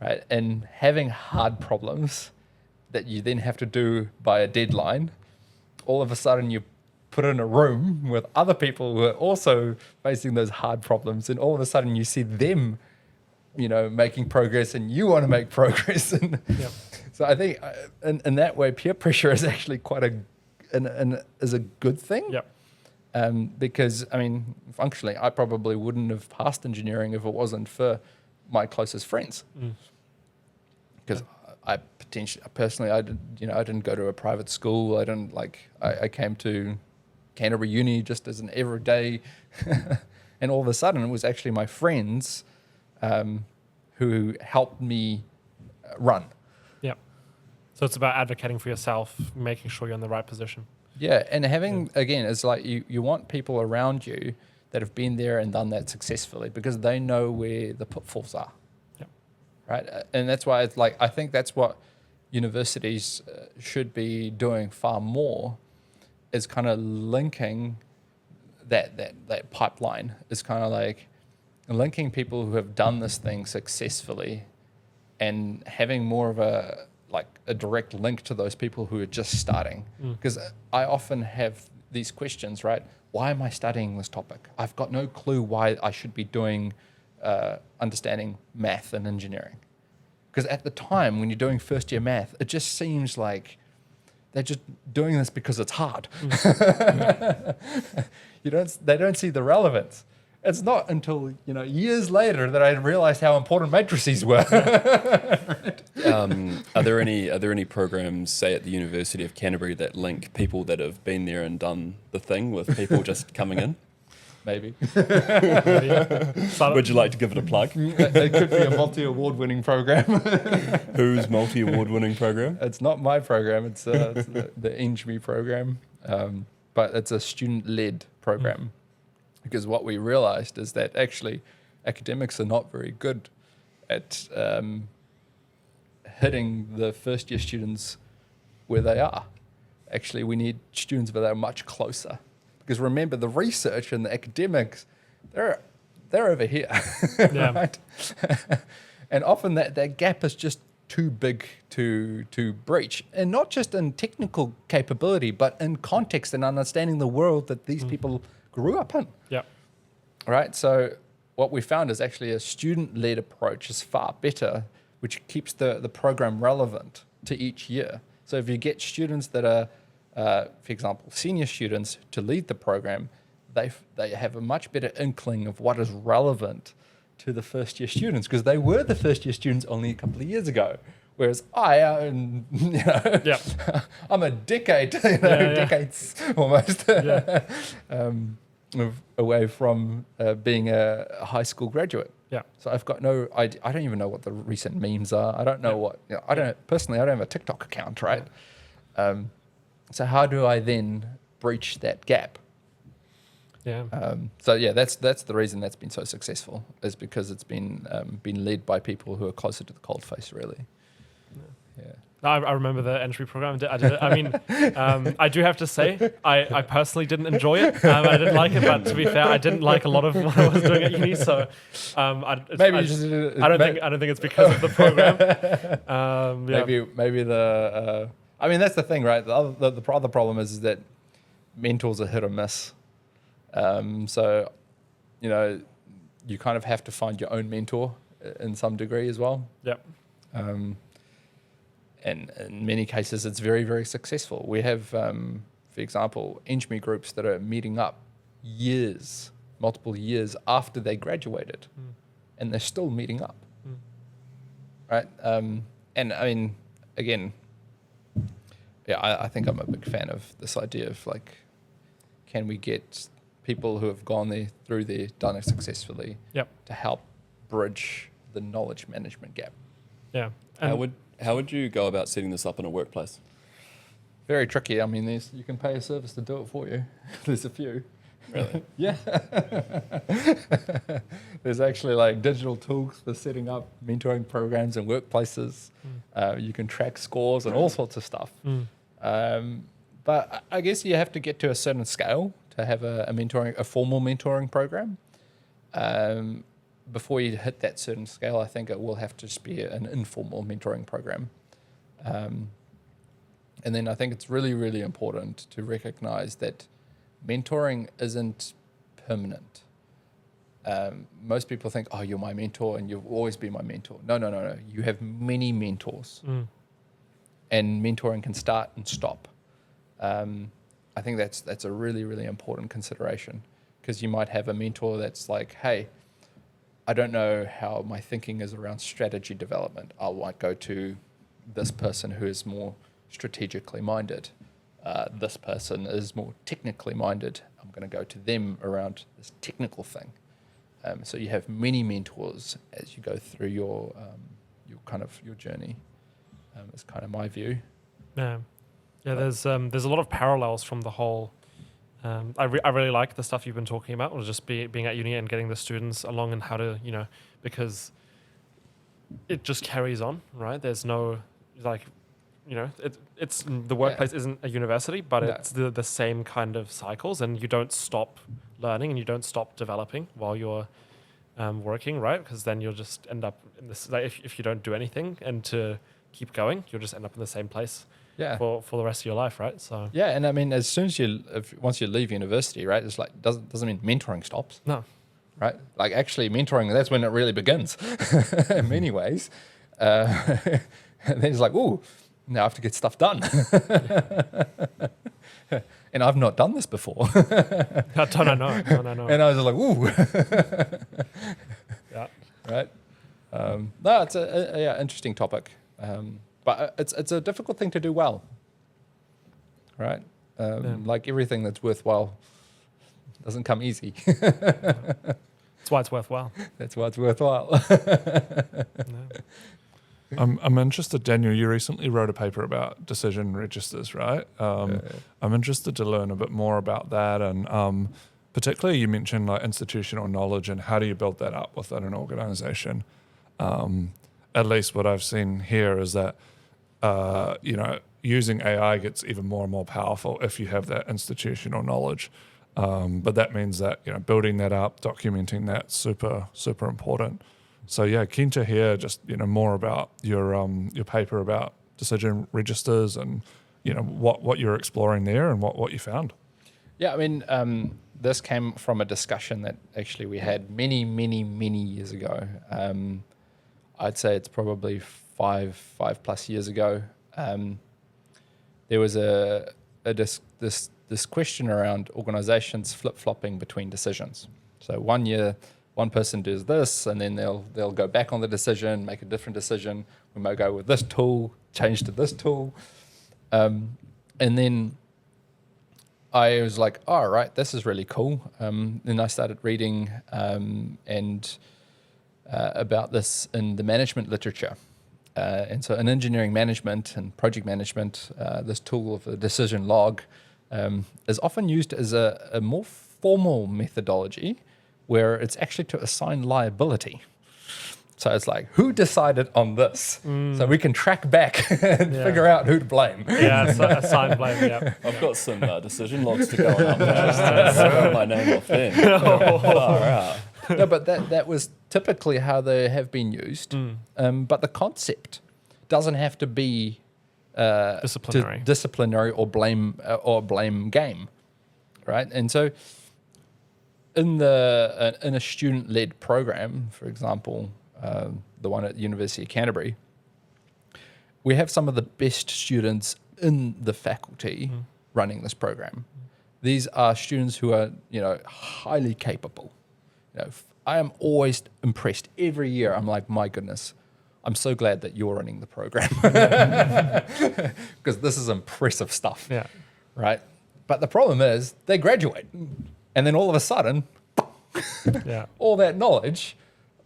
right? And having hard problems that you then have to do by a deadline, all of a sudden you put in a room with other people who are also facing those hard problems, and all of a sudden you see them, making progress, and you want to make progress. And so I think in that way, peer pressure is actually quite is a good thing. Yeah. Because I mean, functionally, I probably wouldn't have passed engineering if it wasn't for my closest friends. Because I didn't go to a private school. I came to Canterbury Uni just as an everyday, and all of a sudden it was actually my friends who helped me run. Yeah. So it's about advocating for yourself, making sure you're in the right position. Yeah, and having, again, it's like you want people around you that have been there and done that successfully, because they know where the pitfalls are. Yeah. Right? And that's why it's like, I think that's what universities should be doing far more, is kind of linking that pipeline. Is kind of like, linking people who have done this thing successfully and having more of a direct link to those people who are just starting. Because I often have these questions, right? Why am I studying this topic? I've got no clue why I should be doing understanding math and engineering. Because at the time when you're doing first year math, it just seems like they're just doing this because it's hard. They don't see the relevance. It's not until years later that I realized how important matrices were. Are there any programs, say at the University of Canterbury, that link people that have been there and done the thing with people just coming in? Maybe. Would you like to give it a plug? It could be a multi-award-winning program. Whose multi-award-winning program? It's not my program. It's the EngMe program, but it's a student-led program. Because what we realized is that actually academics are not very good at hitting the first year students where they are. Actually, we need students that are much closer. Because remember, the research and the academics, they're over here, right? And often that gap is just too big to breach. And not just in technical capability, but in context and understanding the world that these people grew up in. Yeah. Right. So what we found is actually a student-led approach is far better, which keeps the program relevant to each year. So if you get students that are, for example, senior students to lead the program, they have a much better inkling of what is relevant to the first year students, because they were the first year students only a couple of years ago. Whereas I'm a decade, decades almost away from being a high school graduate. Yeah. So I've got no idea. I don't even know what the recent memes are. I don't know what. I don't have a TikTok account, right? So how do I then breach that gap? Yeah. That's the reason that's been so successful, is because it's been led by people who are closer to the coalface, really. Yeah. I remember the entry program. I did it. I mean, I do have to say, I personally didn't enjoy it. I didn't like it, but to be fair, I didn't like a lot of what I was doing at uni. So I don't think it's because of the program. Maybe the. I mean, that's the thing, right? The other problem is that mentors are hit or miss. So, you kind of have to find your own mentor in some degree as well. Yep. And in many cases, it's very, very successful. We have, for example, EngMe groups that are meeting up multiple years after they graduated, and they're still meeting up, right? And I mean, again, I think I'm a big fan of this idea of can we get people who have gone through there, done it successfully, to help bridge the knowledge management gap. Yeah. How would you go about setting this up in a workplace? Very tricky. I mean, you can pay a service to do it for you. There's a few. Really? Yeah. There's actually digital tools for setting up mentoring programs in workplaces. You can track scores and all sorts of stuff. But I guess you have to get to a certain scale to have a formal mentoring program. Before you hit that certain scale, I think it will have to just be an informal mentoring program. And then I think it's really, really important to recognize that mentoring isn't permanent. Most people think, oh, you're my mentor and you'll always be my mentor. No. You have many mentors. And mentoring can start and stop. I think that's a really, really important consideration, because you might have a mentor that's like, hey, I don't know how my thinking is around strategy development. I might go to this person who is more strategically minded. This person is more technically minded. I'm going to go to them around this technical thing. So you have many mentors as you go through your journey. Is kind of my view. Yeah. There's a lot of parallels from the whole. I really like the stuff you've been talking about, or just being at uni and getting the students along, and how to, because it just carries on, right? There's no it's the workplace isn't a university, but it's the same kind of cycles, and you don't stop learning and you don't stop developing while you're working, right? Because then you'll just end up in this, like if you don't do anything and to keep going, you'll just end up in the same place for the rest of your life, right? So and I mean, as soon as once you leave university, right, it's like doesn't mean mentoring stops. No. Right? Like actually mentoring, that's when it really begins in many ways. And then it's like, ooh, now I have to get stuff done. And I've not done this before. No. And I was like, ooh. Yeah. Right? No, it's a interesting topic. But it's a difficult thing to do well. Right? Like everything that's worthwhile doesn't come easy. That's why it's worthwhile. That's why it's worthwhile. I'm interested, Daniel, you recently wrote a paper about decision registers, right? I'm interested to learn a bit more about that, and particularly you mentioned like institutional knowledge and how do you build that up within an organization. At least what I've seen here is that, using AI gets even more and more powerful if you have that institutional knowledge. But that means that, building that up, documenting that, super, super important. So yeah, keen to hear just, more about your paper about decision registers and, what you're exploring there and what you found. Yeah, I mean, this came from a discussion that actually we had many, many, many years ago. I'd say it's probably five plus years ago. There was this question around organizations flip-flopping between decisions. So 1 year, one person does this, and then they'll go back on the decision, make a different decision. We might go with this tool, change to this tool. And then I was like, all right, this is really cool. Then I started reading about this in the management literature. And so in engineering management and project management, this tool of a decision log is often used as a more formal methodology where it's actually to assign liability. So it's like, who decided on this? So we can track back and figure out who to blame. Yeah, assign blame, yeah. I've got some decision logs to go up there. Just my name off then. Far out. No, but that was typically how they have been used. But the concept doesn't have to be disciplinary or blame game, right? And so in a student-led program, for example, the one at the University of Canterbury, we have some of the best students in the faculty running this program. These are students who are, highly capable. I am always impressed every year. I'm like, my goodness, I'm so glad that you're running the program because this is impressive stuff. Yeah. Right. But the problem is they graduate and then all of a sudden, all that knowledge,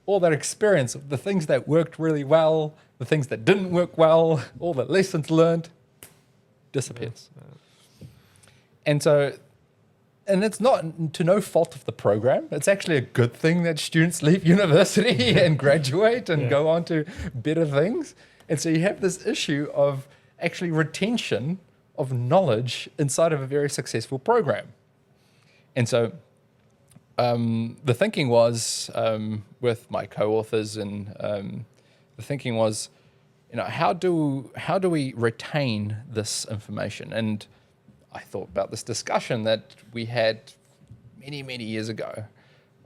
all that experience, the things that worked really well, the things that didn't work well, all the lessons learned disappears. And it's not to no fault of the program. It's actually a good thing that students leave university and graduate and go on to better things. And so you have this issue of actually retention of knowledge inside of a very successful program. And so the thinking was, with my co-authors, and the thinking was, how do we retain this information? And I thought about this discussion that we had many, many years ago.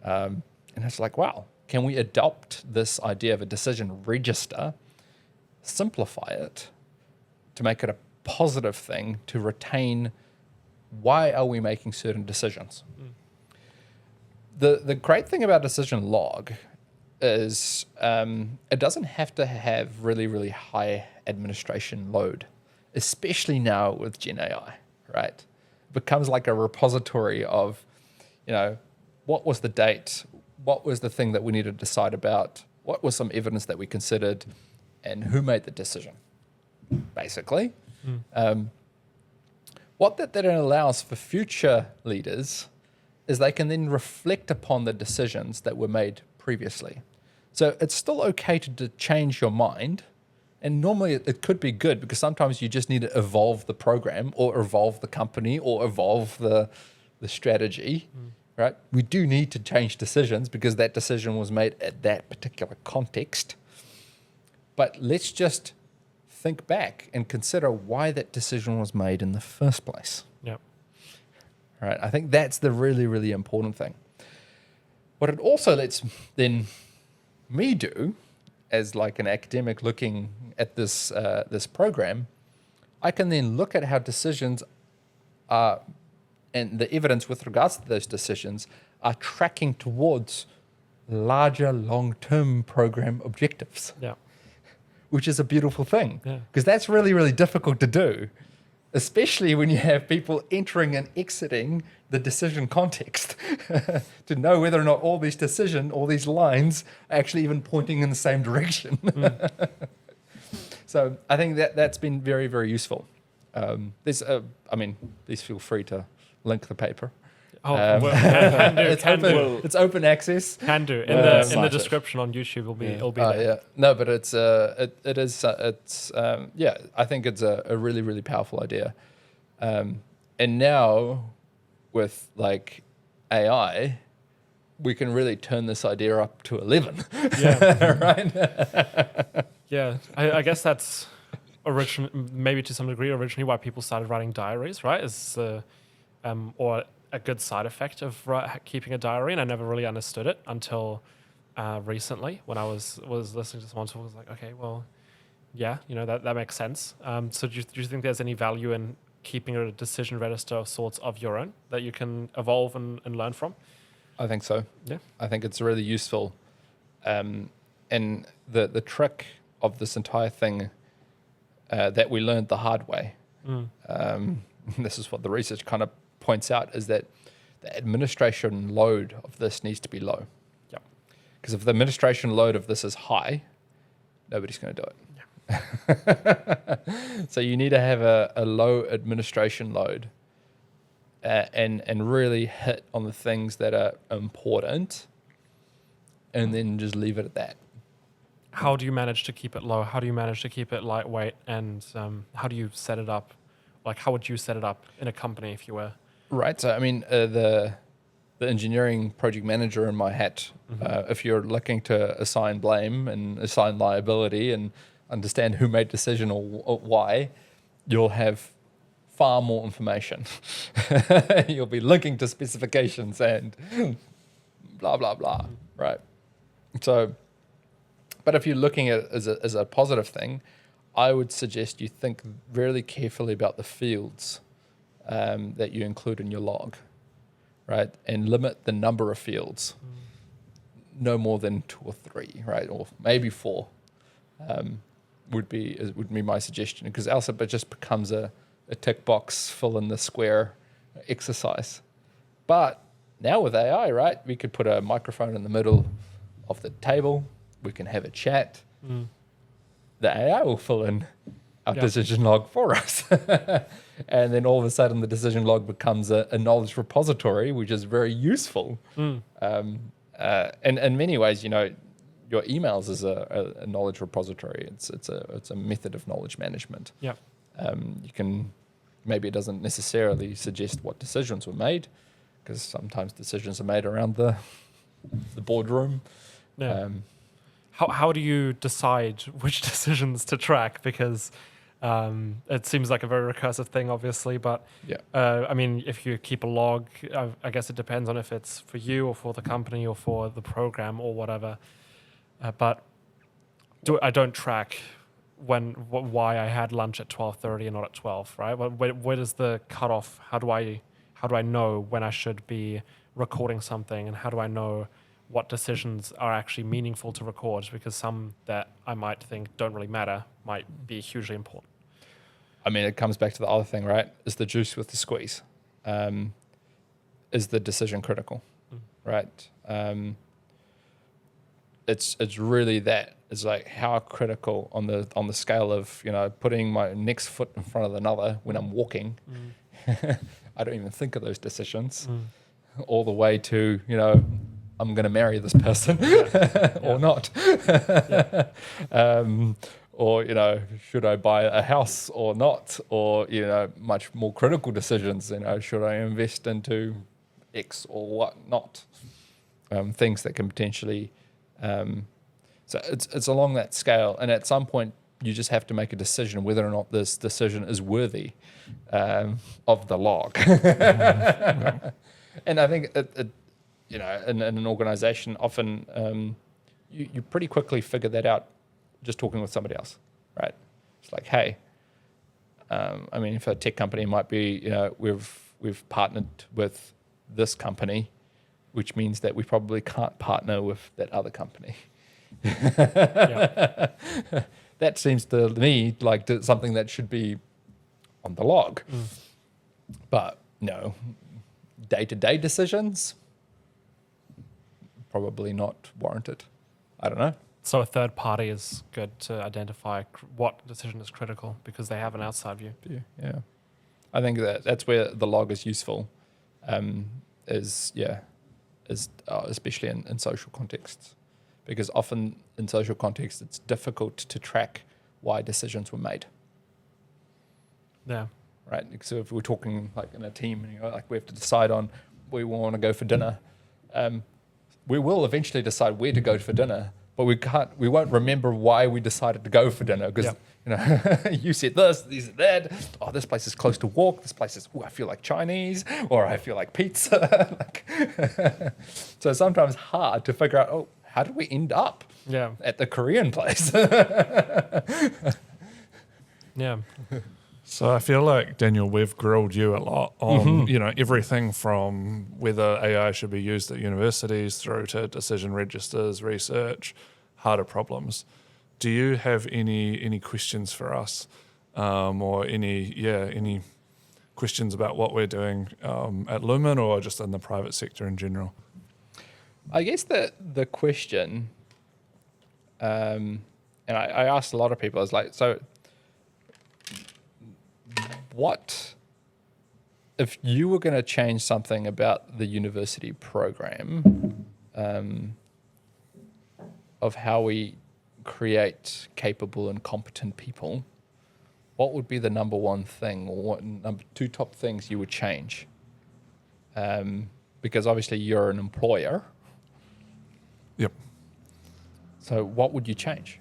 And it's like, wow, can we adopt this idea of a decision register, simplify it to make it a positive thing to retain why are we making certain decisions? The great thing about decision log is it doesn't have to have really, really high administration load, especially now with Gen AI. Right, it becomes like a repository of, what was the date, what was the thing that we needed to decide about, what was some evidence that we considered, and who made the decision, basically. What that then allows for future leaders is they can then reflect upon the decisions that were made previously. So it's still okay to change your mind. And normally it could be good because sometimes you just need to evolve the program or evolve the company or evolve the strategy. right? We do need to change decisions because that decision was made at that particular context. But let's just think back and consider why that decision was made in the first place. Yeah. Right? I think that's the really, really important thing. What it also lets then me do, as like an academic looking at this this program, I can then look at how decisions are, and the evidence with regards to those decisions are tracking towards larger long-term program objectives. Yeah. Which is a beautiful thing, Yeah. because that's really, really difficult to do, especially when you have people entering and exiting the decision context to know whether or not all these lines are actually even pointing in the same direction. So I think that's been very, very useful. Please feel free to link the paper. Oh, can do. It's open access. Can do. In the description on YouTube, it'll be there. Yeah. No, but it's I think it's a really, really powerful idea. And now with like AI, we can really turn this idea up to 11. Yeah. Right? Yeah. I guess that's maybe to some degree originally why people started writing diaries, right? Or a good side effect of keeping a diary, and I never really understood it until recently when I was listening to someone talk. I was like, okay, well, yeah, that makes sense. So do you think there's any value in keeping a decision register of sorts of your own that you can evolve and learn from? I think so. Yeah, I think it's really useful. And the trick of this entire thing that we learned the hard way. This is what the research kind of points out, is that the administration load of this needs to be low. Yeah. Because if the administration load of this is high, nobody's going to do it. Yeah. So you need to have a low administration load and really hit on the things that are important and then just leave it at that. How do you manage to keep it low? How do you manage to keep it lightweight? And how do you set it up? Like, how would you set it up in a company if you were? Right. So, I mean, the engineering project manager in my hat, if you're looking to assign blame and assign liability and understand who made decision or why, you'll have far more information. You'll be linking to specifications and blah, blah, blah. Right. So, but if you're looking at it as a positive thing, I would suggest you think really carefully about the fields that you include in your log, right? And limit the number of fields, no more than 2 or 3, right? Or maybe 4 would be my suggestion, because else it just becomes a tick box, fill in the square exercise. But now with AI, right, we could put a microphone in the middle of the table. We can have a chat. The AI will fill in our decision log for us. And then all of a sudden the decision log becomes a knowledge repository, which is very useful. And in many ways, your emails is a knowledge repository. It's a method of knowledge management. Yeah. You can, maybe it doesn't necessarily suggest what decisions were made, because sometimes decisions are made around the boardroom. Yeah. How do you decide which decisions to track? Because it seems like a very recursive thing, obviously. But I mean, if you keep a log, I guess it depends on if it's for you or for the company or for the program or whatever. But I don't track why I had lunch at 12:30 and not at 12, right? Where does the cutoff? How do I know when I should be recording something, and how do I know what decisions are actually meaningful to record? Because some that I might think don't really matter might be hugely important. I mean, it comes back to the other thing, right? Is the juice with the squeeze? Is the decision critical, right? It's really that. It's like, how critical on the scale of putting my next foot in front of another when I'm walking. I don't even think of those decisions, all the way to I'm going to marry this person or not. Or, should I buy a house or not? Or, much more critical decisions, should I invest into X or what not. Things that can potentially, so it's along that scale, and at some point you just have to make a decision whether or not this decision is worthy of the log. And I think in an organization, often you pretty quickly figure that out just talking with somebody else, right? It's like, hey, if a tech company might be, we've partnered with this company, which means that we probably can't partner with that other company. Yeah. That seems to me like something that should be on the log. But no, day-to-day decisions, probably not warranted. I don't know. So a third party is good to identify what decision is critical because they have an outside view. Yeah. I think that's where the log is useful, especially in social contexts. Because often in social contexts, it's difficult to track why decisions were made. Yeah. Right. So if we're talking like in a team, like we have to decide on where we want to go for dinner, we will eventually decide where to go for dinner, but we won't remember why we decided to go for dinner because you said this said that. Oh, this place is close to walk. This place is, I feel like Chinese, or I feel like pizza. So sometimes hard to figure out, how did we end up at the Korean place? Yeah. So I feel like, Daniel, we've grilled you a lot on, everything from whether AI should be used at universities through to decision registers, research, harder problems. Do you have any questions for us, or any questions about what we're doing at Lumin or just in the private sector in general? I guess the question, and I asked a lot of people, I was like, so what if you were going to change something about the university program of how we create capable and competent people, what would be the number one thing or what number two top things you would change? Because obviously you're an employer. Yep. So what would you change?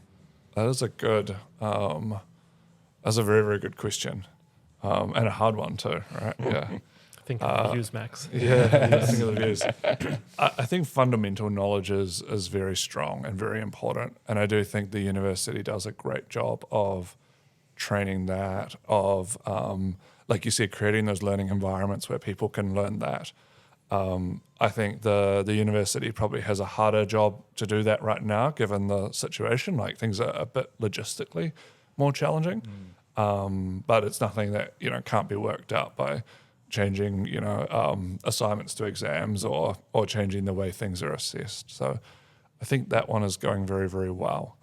That is a good, that's a very, very good question. And a hard one too, right? Yeah. Think of the views, Max. Yeah, think of the views. I think fundamental knowledge is very strong and very important. And I do think the university does a great job of training that, of, like you said, creating those learning environments where people can learn that. I think the university probably has a harder job to do that right now, given the situation. Like things are a bit logistically more challenging. But it's nothing that, can't be worked out by changing, assignments to exams or changing the way things are assessed. So I think that one is going very, very well.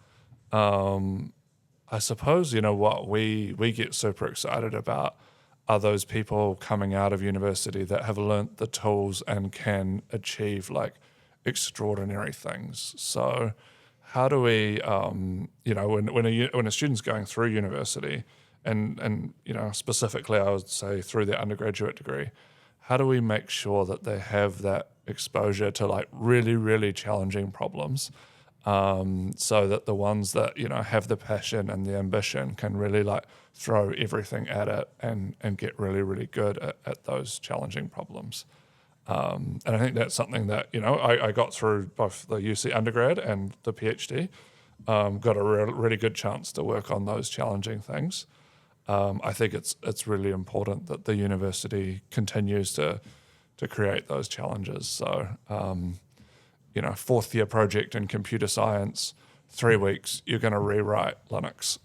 I suppose, what we get super excited about are those people coming out of university that have learnt the tools and can achieve like extraordinary things. So how do we, when a student's going through university, and specifically I would say through their undergraduate degree, how do we make sure that they have that exposure to like really, really challenging problems, so that the ones that have the passion and the ambition can really like throw everything at it and get really, really good at those challenging problems. And I think that's something that I got through both the UC undergrad and the PhD. Got a really good chance to work on those challenging things. I think it's really important that the university continues to create those challenges. So, fourth year project in computer science, 3 weeks, you're going to rewrite Linux.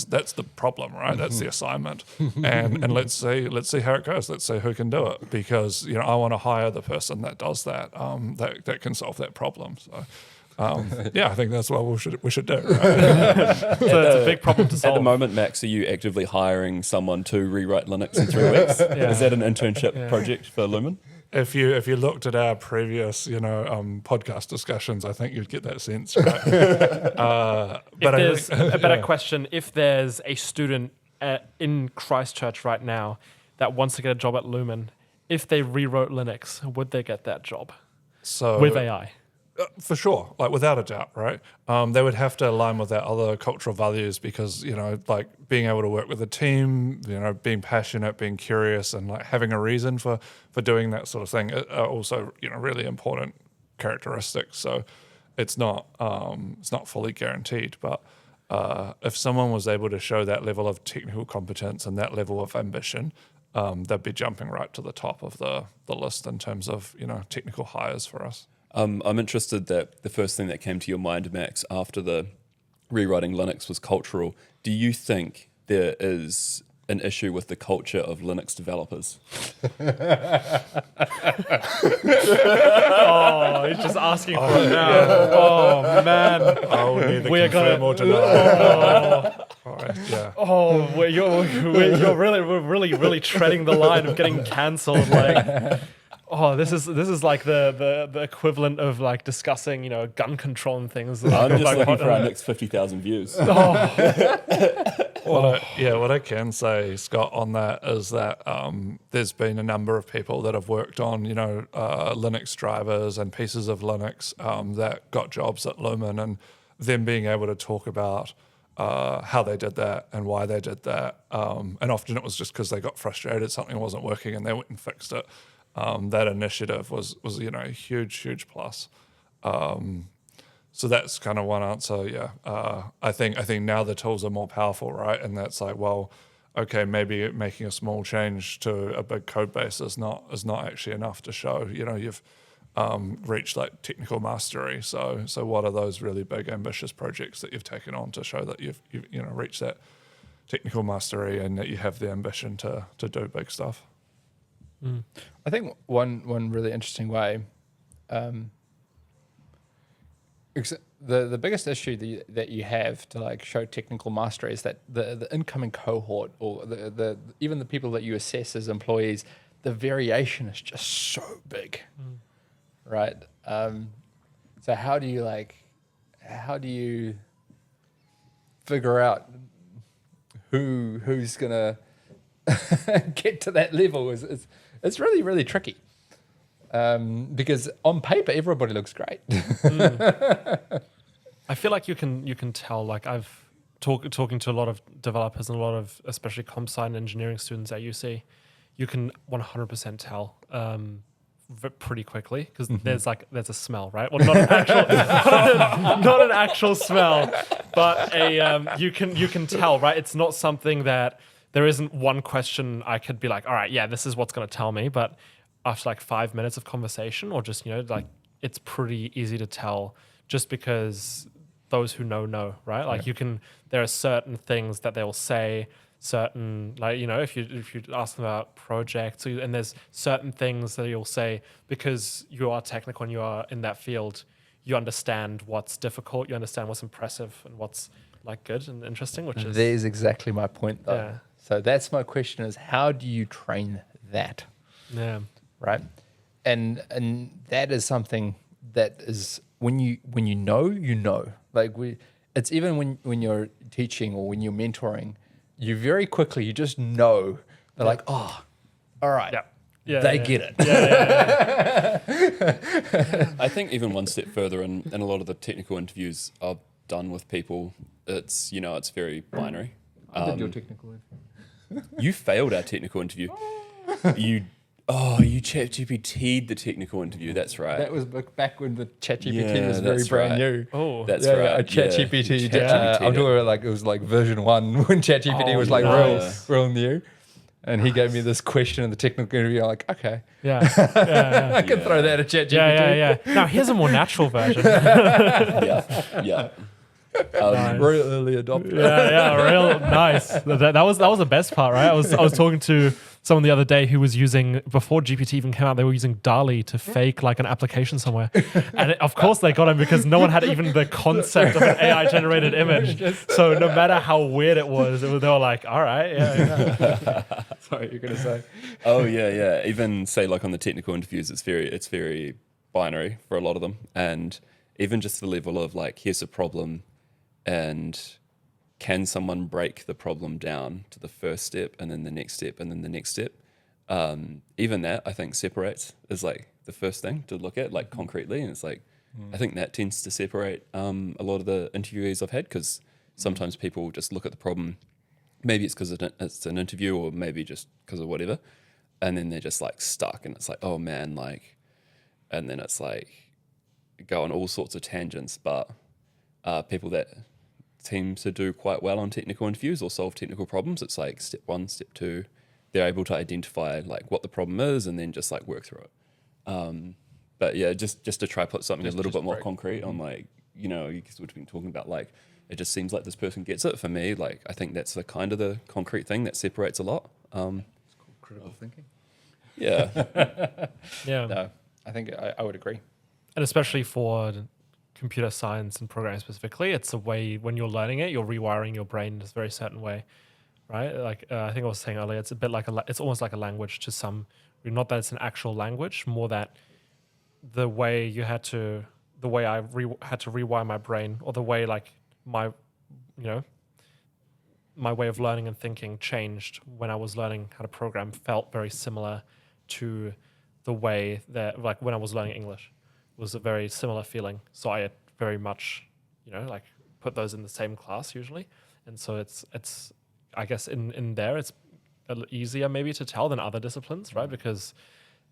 That's the problem, right? That's the assignment. And let's see how it goes. Let's see who can do it, because I want to hire the person that does that, that can solve that problem. So. I think that's what we should do. Right? So it's a big problem to solve. At the moment, Max, are you actively hiring someone to rewrite Linux in 3 weeks? Is that an internship project for Lumin? If you looked at our previous podcast discussions, I think you'd get that sense. Right? But there's a better question: if there's a student in Christchurch right now that wants to get a job at Lumin, if they rewrote Linux, would they get that job So with AI? For sure, like without a doubt, right? They would have to align with their other cultural values because, like being able to work with a team, being passionate, being curious, and like having a reason for doing that sort of thing are also, really important characteristics. So it's not fully guaranteed, but if someone was able to show that level of technical competence and that level of ambition, they'd be jumping right to the top of the list in terms of, technical hires for us. I'm interested that the first thing that came to your mind, Max, after the rewriting Linux was cultural. Do you think there is an issue with the culture of Linux developers? Oh, he's just asking for it now. Yeah. Oh, man. I'll neither We're confirm gonna- or deny. All right, yeah. Oh, you're really treading the line of getting cancelled. Like, oh, this is like the equivalent of like discussing, gun control and things. I'm just Like, looking for our next 50,000 views. What I can say, Scott, on that is that there's been a number of people that have worked on, Linux drivers and pieces of Linux that got jobs at Lumin, and them being able to talk about how they did that and why they did that. And often it was just because they got frustrated, something wasn't working, and they went and fixed it. That initiative was a huge plus. So that's kind of one answer. Yeah, I think now the tools are more powerful, right? And that's like, well, okay, maybe making a small change to a big code base is not actually enough to show you've reached like technical mastery. So what are those really big ambitious projects that you've taken on to show that you've reached that technical mastery and that you have the ambition to do big stuff? I think one really interesting way, the biggest issue that you have to like show technical mastery is that the incoming cohort or the even the people that you assess as employees, the variation is just so big, right? So how do you figure out who's gonna get to that level? It's really, really tricky. Because on paper everybody looks great. I feel like you can tell. Like I've talking to a lot of developers and a lot of especially comp sci and engineering students at UC, you can 100% tell pretty quickly because there's a smell, right? Well, not an actual not an actual smell, but you can tell, right? It's not something that there isn't one question I could be like, all right, yeah, this is what's going to tell me, but after like 5 minutes of conversation or just, like it's pretty easy to tell just because those who know, right? Like there are certain things that they will say, certain, like, if you ask them about projects and there's certain things that you'll say because you are technical and you are in that field, you understand what's difficult, you understand what's impressive and what's like good and interesting, which is... There's exactly my point though. Yeah. So that's my question is how do you train that? Yeah. Right. And that is something that is when you know. Like it's even when you're teaching or when you're mentoring, you very quickly you just know they're like, oh, all right. Yeah. They get it. Yeah. I think even one step further in a lot of the technical interviews I've done with people, it's very binary. I did your technical interview. You failed our technical interview. You ChatGPT'd the technical interview. That's right. That was back when the ChatGPT was very that's brand right. new. Oh, That's Yeah, right. ChatGPT. ChatGPT I'm talking about like it was like version 1 when ChatGPT was like nice. real new. And he gave me this question in the technical interview. I'm like, okay, yeah. I can throw that at ChatGPT. Yeah. Now here's a more natural version. Yeah. Real early adopter. Yeah, real nice. That was the best part, right? I was talking to someone the other day who was using, before GPT even came out, they were using DALL-E to fake like an application somewhere, and of course they got him because no one had even the concept of an AI generated image. So no matter how weird it was, they were like, all right, yeah. Sorry, you're gonna say. Oh yeah. Even say like on the technical interviews, it's very binary for a lot of them, and even just the level of like, here's a problem, and can someone break the problem down to the first step and then the next step and then the next step? even that I think separates is like the first thing to look at, like concretely, and it's like I think that tends to separate a lot of the interviewees I've had, because sometimes people just look at the problem, maybe it's because it's an interview, or maybe just because of whatever, and then they're just like stuck, and it's like, oh man, like, and then it's like go on all sorts of tangents. But people that seem to do quite well on technical interviews or solve technical problems, it's like step 1, step 2, they're able to identify like what the problem is and then just like work through it. But yeah, just to try put something a little bit more concrete on, like, you know, because we've been talking about like, it just seems like this person gets it. For me, like, I think that's the kind of the concrete thing that separates a lot. It's called critical thinking. Yeah. Yeah. No, I think I would agree. And especially for computer science and programming specifically, it's a way when you're learning it, you're rewiring your brain in a very certain way, right? Like I think I was saying earlier, it's a bit like it's almost like a language to some. Not that it's an actual language, more that the way I had to rewire my brain, or the way like my way of learning and thinking changed when I was learning how to program, felt very similar to the way that, like, when I was learning English, was a very similar feeling. So I very much, like, put those in the same class usually. And so it's I guess in there it's a little easier maybe to tell than other disciplines, right? Because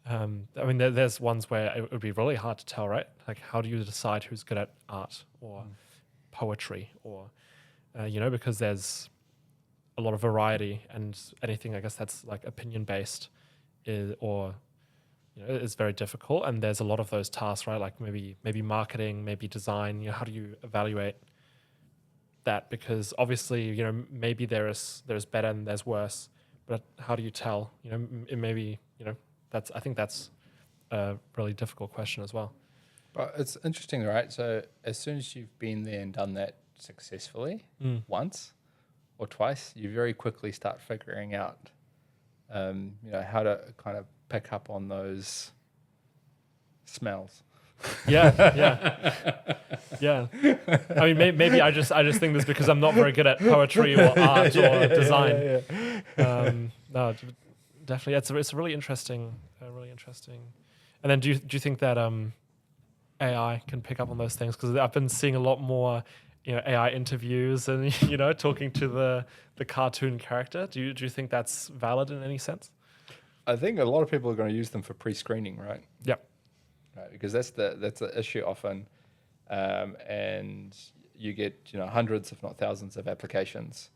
I mean, there's ones where it would be really hard to tell, right? Like, how do you decide who's good at art or poetry, or because there's a lot of variety, and anything I guess that's like opinion based is very difficult. And there's a lot of those tasks, right? Like maybe marketing, maybe design. How do you evaluate that? Because obviously, maybe there's better and there's worse, but how do you tell? It maybe I think that's a really difficult question as well. But it's interesting, right? So as soon as you've been there and done that successfully once or twice, you very quickly start figuring out, how to kind of pick up on those smells. Yeah. I mean, maybe I just think this because I'm not very good at poetry or art or design. No, definitely, it's really interesting. And then, do you think that AI can pick up on those things? Because I've been seeing a lot more, AI interviews and talking to the cartoon character. Do you think that's valid in any sense? I think a lot of people are going to use them for pre-screening, right? Yep. Right, because that's the issue often, and you get hundreds, if not thousands, of applications,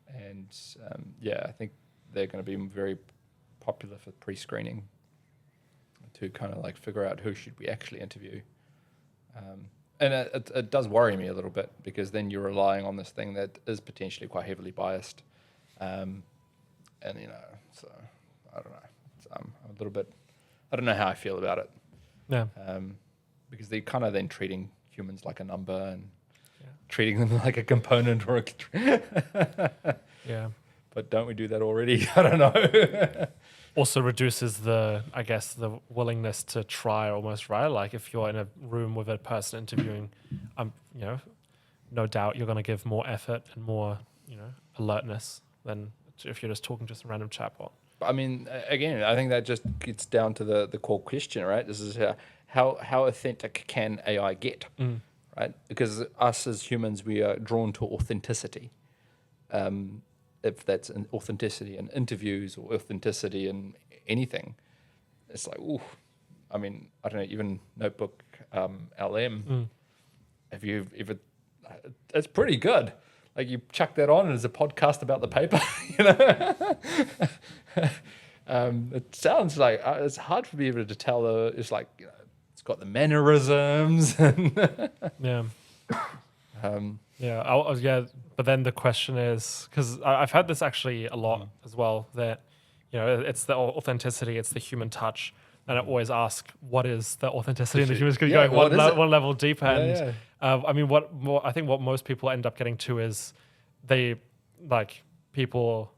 and I think they're going to be very popular for pre-screening to kind of like figure out who should we actually interview. And it does worry me a little bit, because then you're relying on this thing that is potentially quite heavily biased. And, so I don't know. I'm a little bit, I don't know how I feel about it. Yeah. Because they're kind of then treating humans like a number and treating them like a component or yeah. But don't we do that already? I don't know. Also reduces the willingness to try almost, right? Like if you're in a room with a person interviewing, no doubt you're going to give more effort and more, alertness than if you're just talking to a random chatbot. I mean, again, I think that just gets down to the core question, right? This is how authentic can AI get, right? Because us as humans, we are drawn to authenticity. If that's an authenticity in interviews or authenticity in anything, it's like, ooh, I mean, I don't know, even Notebook LM, have you ever, it's pretty good. Like you chuck that on and it's a podcast about the paper, It sounds like, it's hard for me to tell, it's like, it's got the mannerisms. Yeah. But then the question is, because I've had this actually a lot as well, that it's the authenticity, it's the human touch, and I always ask, what is the authenticity in the human? Because going one level deeper, and I mean, I think what most people end up getting to is people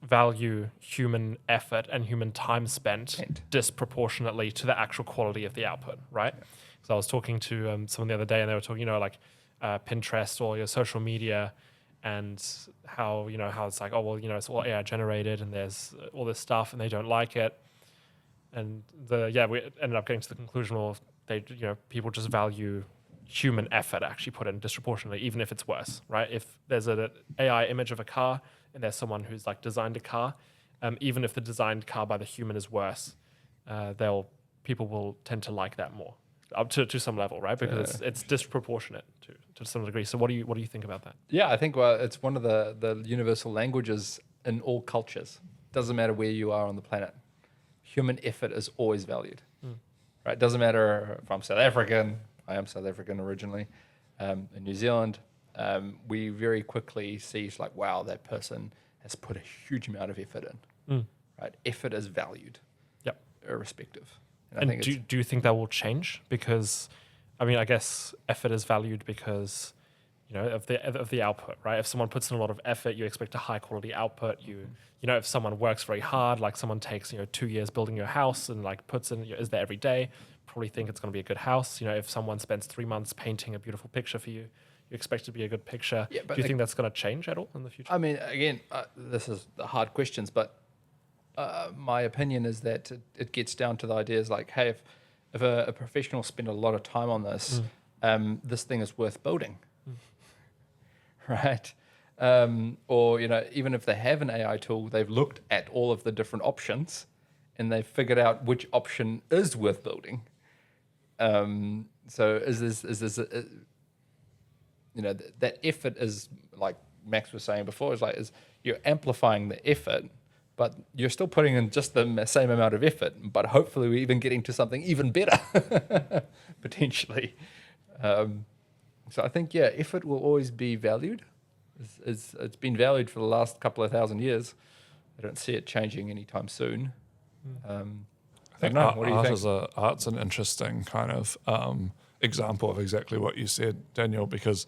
value human effort and human time spent disproportionately to the actual quality of the output, right? So I was talking to someone the other day, and they were talking, Pinterest or your social media, and how it's like, oh well, it's all AI generated and there's all this stuff and they don't like it, and we ended up getting to the conclusion, well, people just value human effort actually put in disproportionately, even if it's worse, right? If there's an AI image of a car and there's someone who's like designed a car, even if the designed car by the human is worse, people will tend to like that more, up to some level, right? Because it's disproportionate to some degree. So what do you think about that? Yeah, I think it's one of the universal languages in all cultures. Doesn't matter where you are on the planet, human effort is always valued. Right? Doesn't matter if I'm South African. I am South African originally. In New Zealand, we very quickly see it's like, wow, that person has put a huge amount of effort in. Right? Effort is valued. Yep. Irrespective. And do you think that will change? Because, I mean, I guess effort is valued because, of the output, right? If someone puts in a lot of effort, you expect a high quality output. If someone works very hard, like someone takes 2 years building your house and like puts in, is there every day, probably think it's going to be a good house. If someone spends 3 months painting a beautiful picture for you, you expect it to be a good picture. Yeah, do you think that's going to change at all in the future? I mean, again, this is the hard questions, but my opinion is that it gets down to the ideas like, hey, if a professional spent a lot of time on this, this thing is worth building, right? Or even if they have an AI tool, they've looked at all of the different options and they've figured out which option is worth building. So is this that effort is, like Max was saying before, is you're amplifying the effort, but you're still putting in just the same amount of effort, but hopefully we're even getting to something even better, potentially. So I think, effort will always be valued. It's been valued for the last couple of thousand years. I don't see it changing anytime soon. I think what do you think? Art's an interesting kind of example of exactly what you said, Daniel, because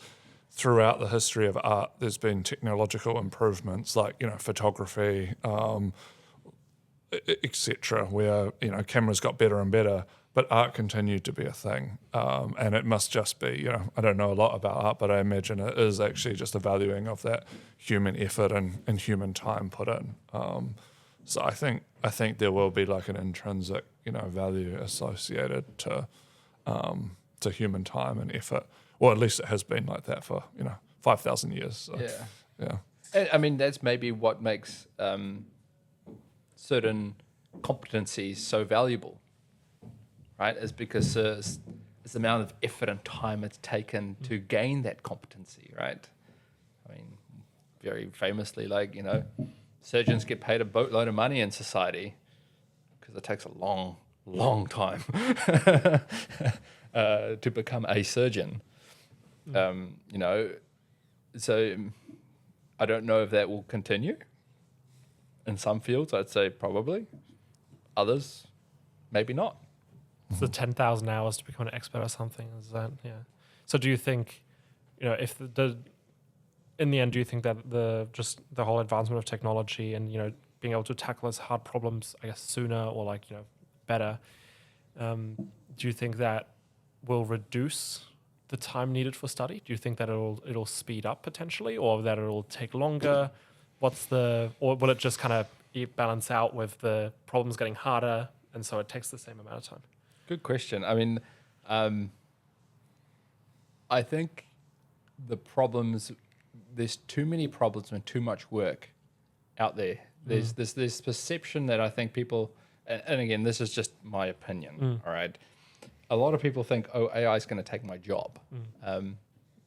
throughout the history of art, there's been technological improvements like, photography, etc., where, cameras got better and better, but art continued to be a thing. And it must just be, I don't know a lot about art, but I imagine it is actually just a valuing of that human effort and human time put in. So I think there will be like an intrinsic, value associated to human time and effort. Or at least it has been like that for 5,000 years. So, yeah. And, I mean, that's maybe what makes certain competencies so valuable, right? Is because it's the amount of effort and time it's taken to gain that competency, right? I mean, very famously, like surgeons get paid a boatload of money in society because it takes a long, long time to become a surgeon. So I don't know if that will continue. In some fields, I'd say probably. Others, maybe not. So 10,000 hours to become an expert or something, is that, yeah. So do you think, if in the end, do you think that the whole advancement of technology and, being able to tackle those hard problems, I guess, sooner or better, do you think that will reduce the time needed for study? Do you think that it'll speed up potentially, or that it'll take longer? Or will it just kind of balance out with the problems getting harder, and so it takes the same amount of time? Good question. I mean, I think there's too many problems and too much work out there. There's this perception that I think people, and again, this is just my opinion, all right? A lot of people think, AI is going to take my job,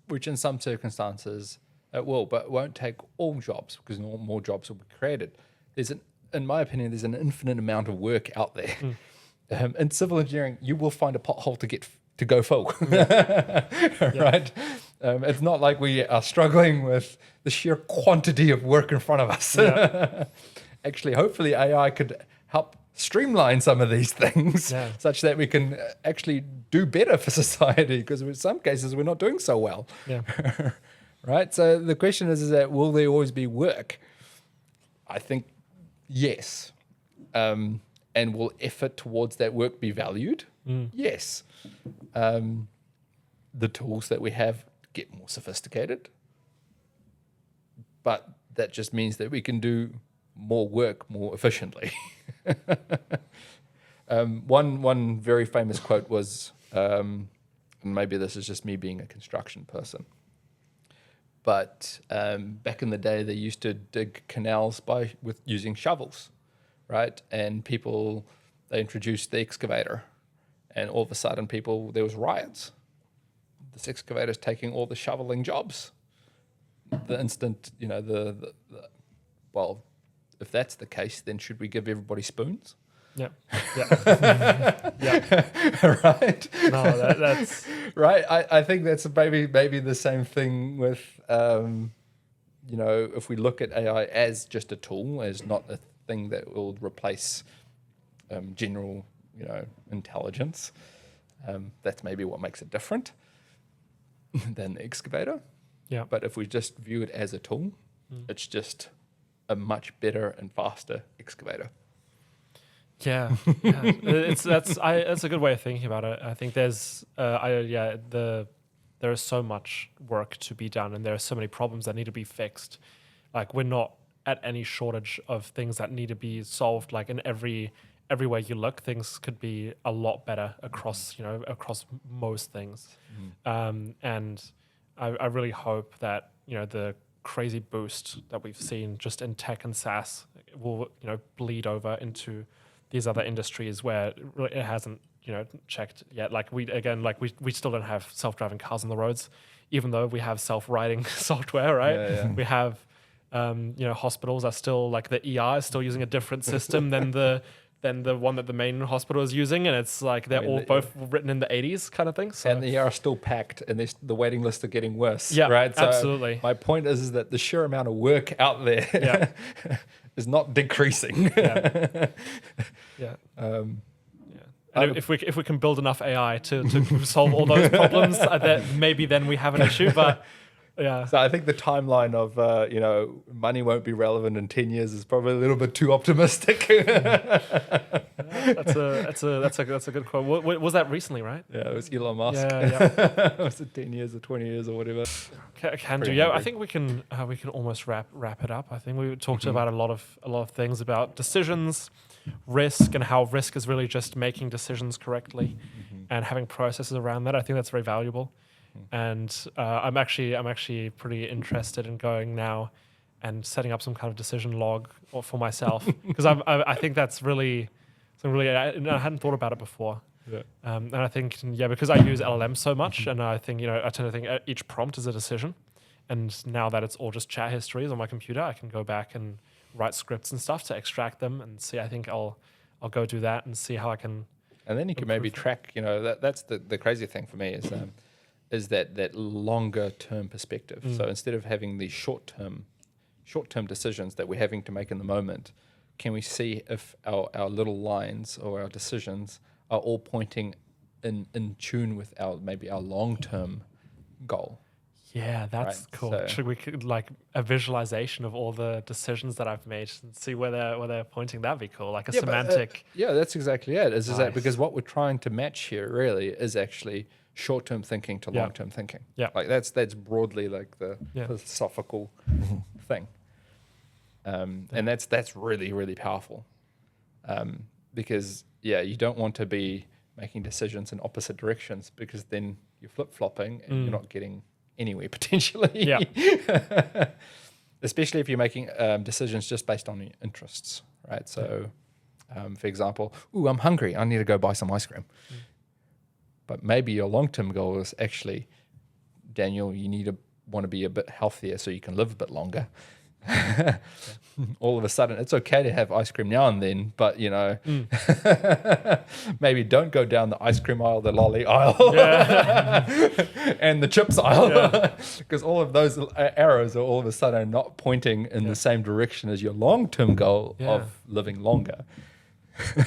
which in some circumstances it will, but it won't take all jobs because more jobs will be created. In my opinion, there's an infinite amount of work out there. In civil engineering, you will find a pothole to go full, right? It's not like we are struggling with the sheer quantity of work in front of us. Yeah. Actually, hopefully AI could help streamline some of these things such that we can actually do better for society, because in some cases we're not doing so well. Yeah. Right? So the question is that will there always be work? I think yes. And will effort towards that work be valued? Yes. The tools that we have get more sophisticated. but that just means that we can do more work more efficiently. One very famous quote was, and maybe this is just me being a construction person, but back in the day they used to dig canals with using shovels, right? And they introduced the excavator, and all of a sudden there was riots. This excavator's taking all the shoveling jobs. The instant, well, if that's the case, then should we give everybody spoons? Yeah. Right? No, that's right. I think that's maybe the same thing with, if we look at AI as just a tool, as not a thing that will replace general, intelligence. That's maybe what makes it different than the excavator. Yeah. But if we just view it as a tool, it's just a much better and faster excavator. Yeah. That's a good way of thinking about it. I think there is so much work to be done, and there are so many problems that need to be fixed. Like, we're not at any shortage of things that need to be solved. Like, in every way you look, things could be a lot better across most things. And I really hope that the crazy boost that we've seen just in tech and SaaS will bleed over into these other industries where it hasn't checked yet. Like we still don't have self-driving cars on the roads, even though we have self-writing software, right? Yeah. We have hospitals are still, like, the ER is still using a different system than the one that the main hospital is using, and it's like they're both written in the 80s kind of thing. So. And the ER are still packed, and the waiting lists are getting worse. Yeah, right. So absolutely. My point is that the sheer amount of work out there is not decreasing. Yeah. And if we can build enough AI to solve all those problems, maybe then we have an issue. But yeah. So I think the timeline of money won't be relevant in 10 years is probably a little bit too optimistic. That's a good quote. Was that recently, right? Yeah, it was Elon Musk. Yeah. Was it 10 years or 20 years or whatever? Can do. Yeah, I think we can almost wrap it up. I think we talked about a lot of things about decisions, risk, and how risk is really just making decisions correctly and having processes around that. I think that's very valuable. And I'm actually pretty interested in going now and setting up some kind of decision log for myself, because I think that's really something really I hadn't thought about it before. Yeah. And I think because I use LLM so much, and I think I tend to think each prompt is a decision. And now that it's all just chat histories on my computer, I can go back and write scripts and stuff to extract them and see. I think I'll go do that and see how I can. And then you can maybe track. That's the crazy thing for me is that longer term perspective. So instead of having these short term decisions that we're having to make in the moment, can we see if our little lines or our decisions are all pointing in tune with our long term goal? Yeah, that's right? cool. So, Should we like a visualization of all the decisions that I've made and see where they're pointing? That'd be cool, like a semantic. That's exactly it. Is that Nice. because what we're trying to match here really is actually short-term thinking to long-term thinking. Yeah. Like that's broadly like the philosophical thing. And that's really, really powerful. Because you don't want to be making decisions in opposite directions, because then you're flip-flopping and you're not getting anywhere potentially. Yeah. Especially if you're making decisions just based on your interests, right? So, for example, I'm hungry. I need to go buy some ice cream. But maybe your long-term goal is actually, Daniel, you want to be a bit healthier so you can live a bit longer. All of a sudden, it's okay to have ice cream now and then, but maybe don't go down the ice cream aisle, the lolly aisle, and the chips aisle, because all of those arrows are all of a sudden not pointing in the same direction as your long-term goal of living longer.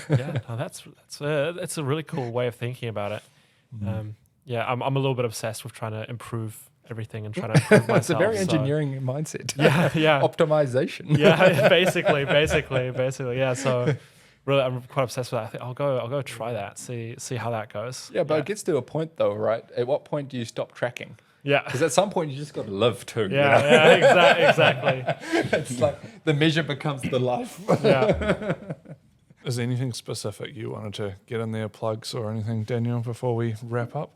That's a really cool way of thinking about it. I'm a little bit obsessed with trying to improve everything and trying to improve myself. It's a very engineering mindset. Yeah. Optimization. Basically. Yeah. So really, I'm quite obsessed with that. I think I'll go try that. See how that goes. Yeah, but it gets to a point though, right? At what point do you stop tracking? Yeah. Because at some point you just got to live too. you know? Yeah, exactly. It's like the measure becomes the life. Yeah. Is there anything specific you wanted to get in there, plugs or anything, Daniel, before we wrap up?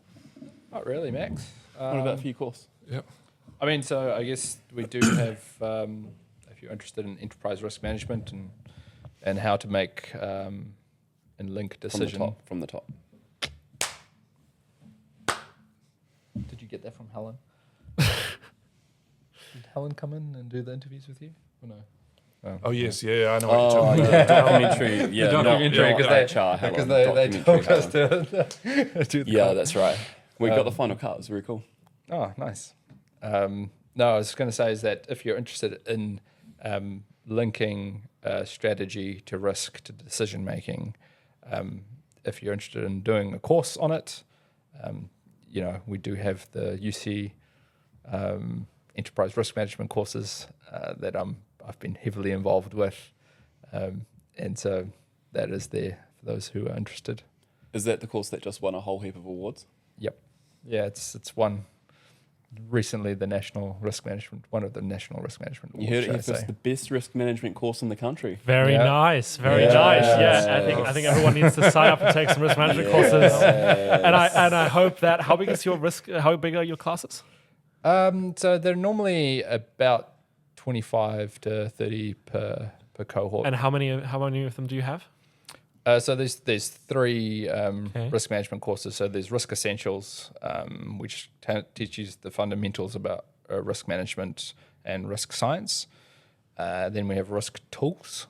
Not really, Max. What about for your course? Yep. I mean, so I guess we do have, if you're interested in enterprise risk management and how to make and link decision. From the top. Did you get that from Helen? Did Helen come in and do the interviews with you? Or no? Oh, yes, yeah, I know what you're talking about. Yeah, documentary. Yeah, documentary, because they told us to do the Yeah, that's right. We got the final cut. It was very cool. Oh, nice. No, I was going to say is that if you're interested in linking strategy to risk to decision making, if you're interested in doing a course on it, we do have the UC enterprise risk management courses that I've been heavily involved with, and so that is there for those who are interested. Is that the course that just won a whole heap of awards? Yep. Yeah, it's won recently one of the national risk management awards. You heard it here first, the best risk management course in the country. Very nice. Very nice. Yeah, I think everyone needs to sign up and take some risk management courses. And I hope that. How big is your risk? How big are your classes? So they're normally about 25 to 30 per cohort. And how many of them do you have? So there's three risk management courses. So there's Risk Essentials, which teaches the fundamentals about risk management and risk science. Then we have Risk Tools,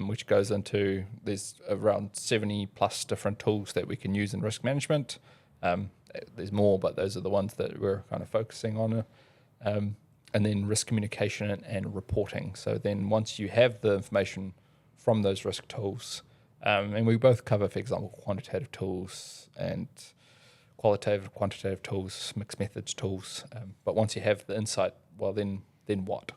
which goes into, there's around 70 plus different tools that we can use in risk management. There's more, but those are the ones that we're kind of focusing on. And then risk communication and reporting. So then once you have the information from those risk tools, and we both cover, for example, quantitative tools and qualitative, quantitative tools, mixed methods tools. But once you have the insight, well, then what?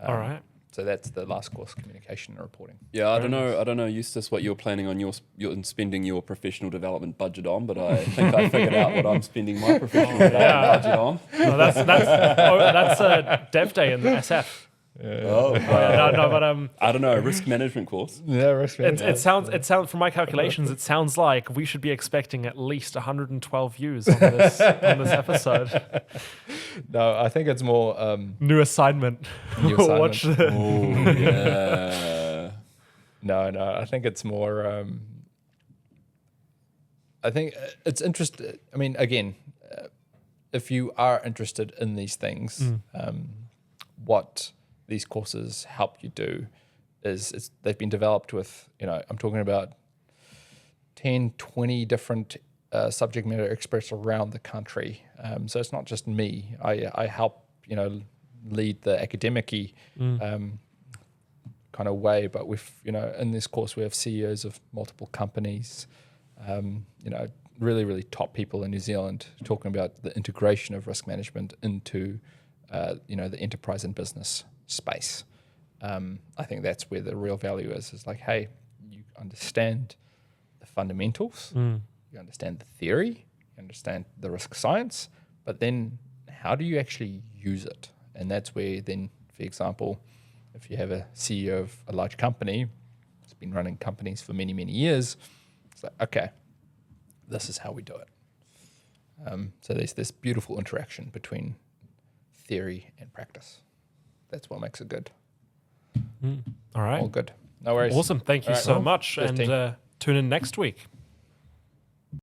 All right. So that's the last course, communication and reporting. Yeah, I don't know, Justus, what you're planning on your spending your professional development budget on, but I think I figured out what I'm spending my professional development budget on. Well, that's a Dev Day in the SF. Oh, But I don't know, a risk management course. Yeah, risk management. It sounds from my calculations, it sounds like we should be expecting at least 112 views on this episode. No, I think it's more New assignment. Watch the Yeah. No, I think it's more. I think it's interesting. I mean, again, if you are interested in these things, what these courses help you do is they've been developed with, I'm talking about 10, 20 different subject matter experts around the country. So it's not just me. I help, lead the academic-y kind of way, but in this course we have CEOs of multiple companies, really, really top people in New Zealand talking about the integration of risk management into the enterprise and business space. I think that's where the real value is like, hey, you understand the fundamentals, you understand the theory, you understand the risk science, but then how do you actually use it? And that's where then, for example, if you have a CEO of a large company who's been running companies for many, many years, it's like, okay, this is how we do it. So there's this beautiful interaction between theory and practice. That's what makes it good. All right. All good. No worries. Awesome. Thank you so much. Cheers, And team. tune in next week.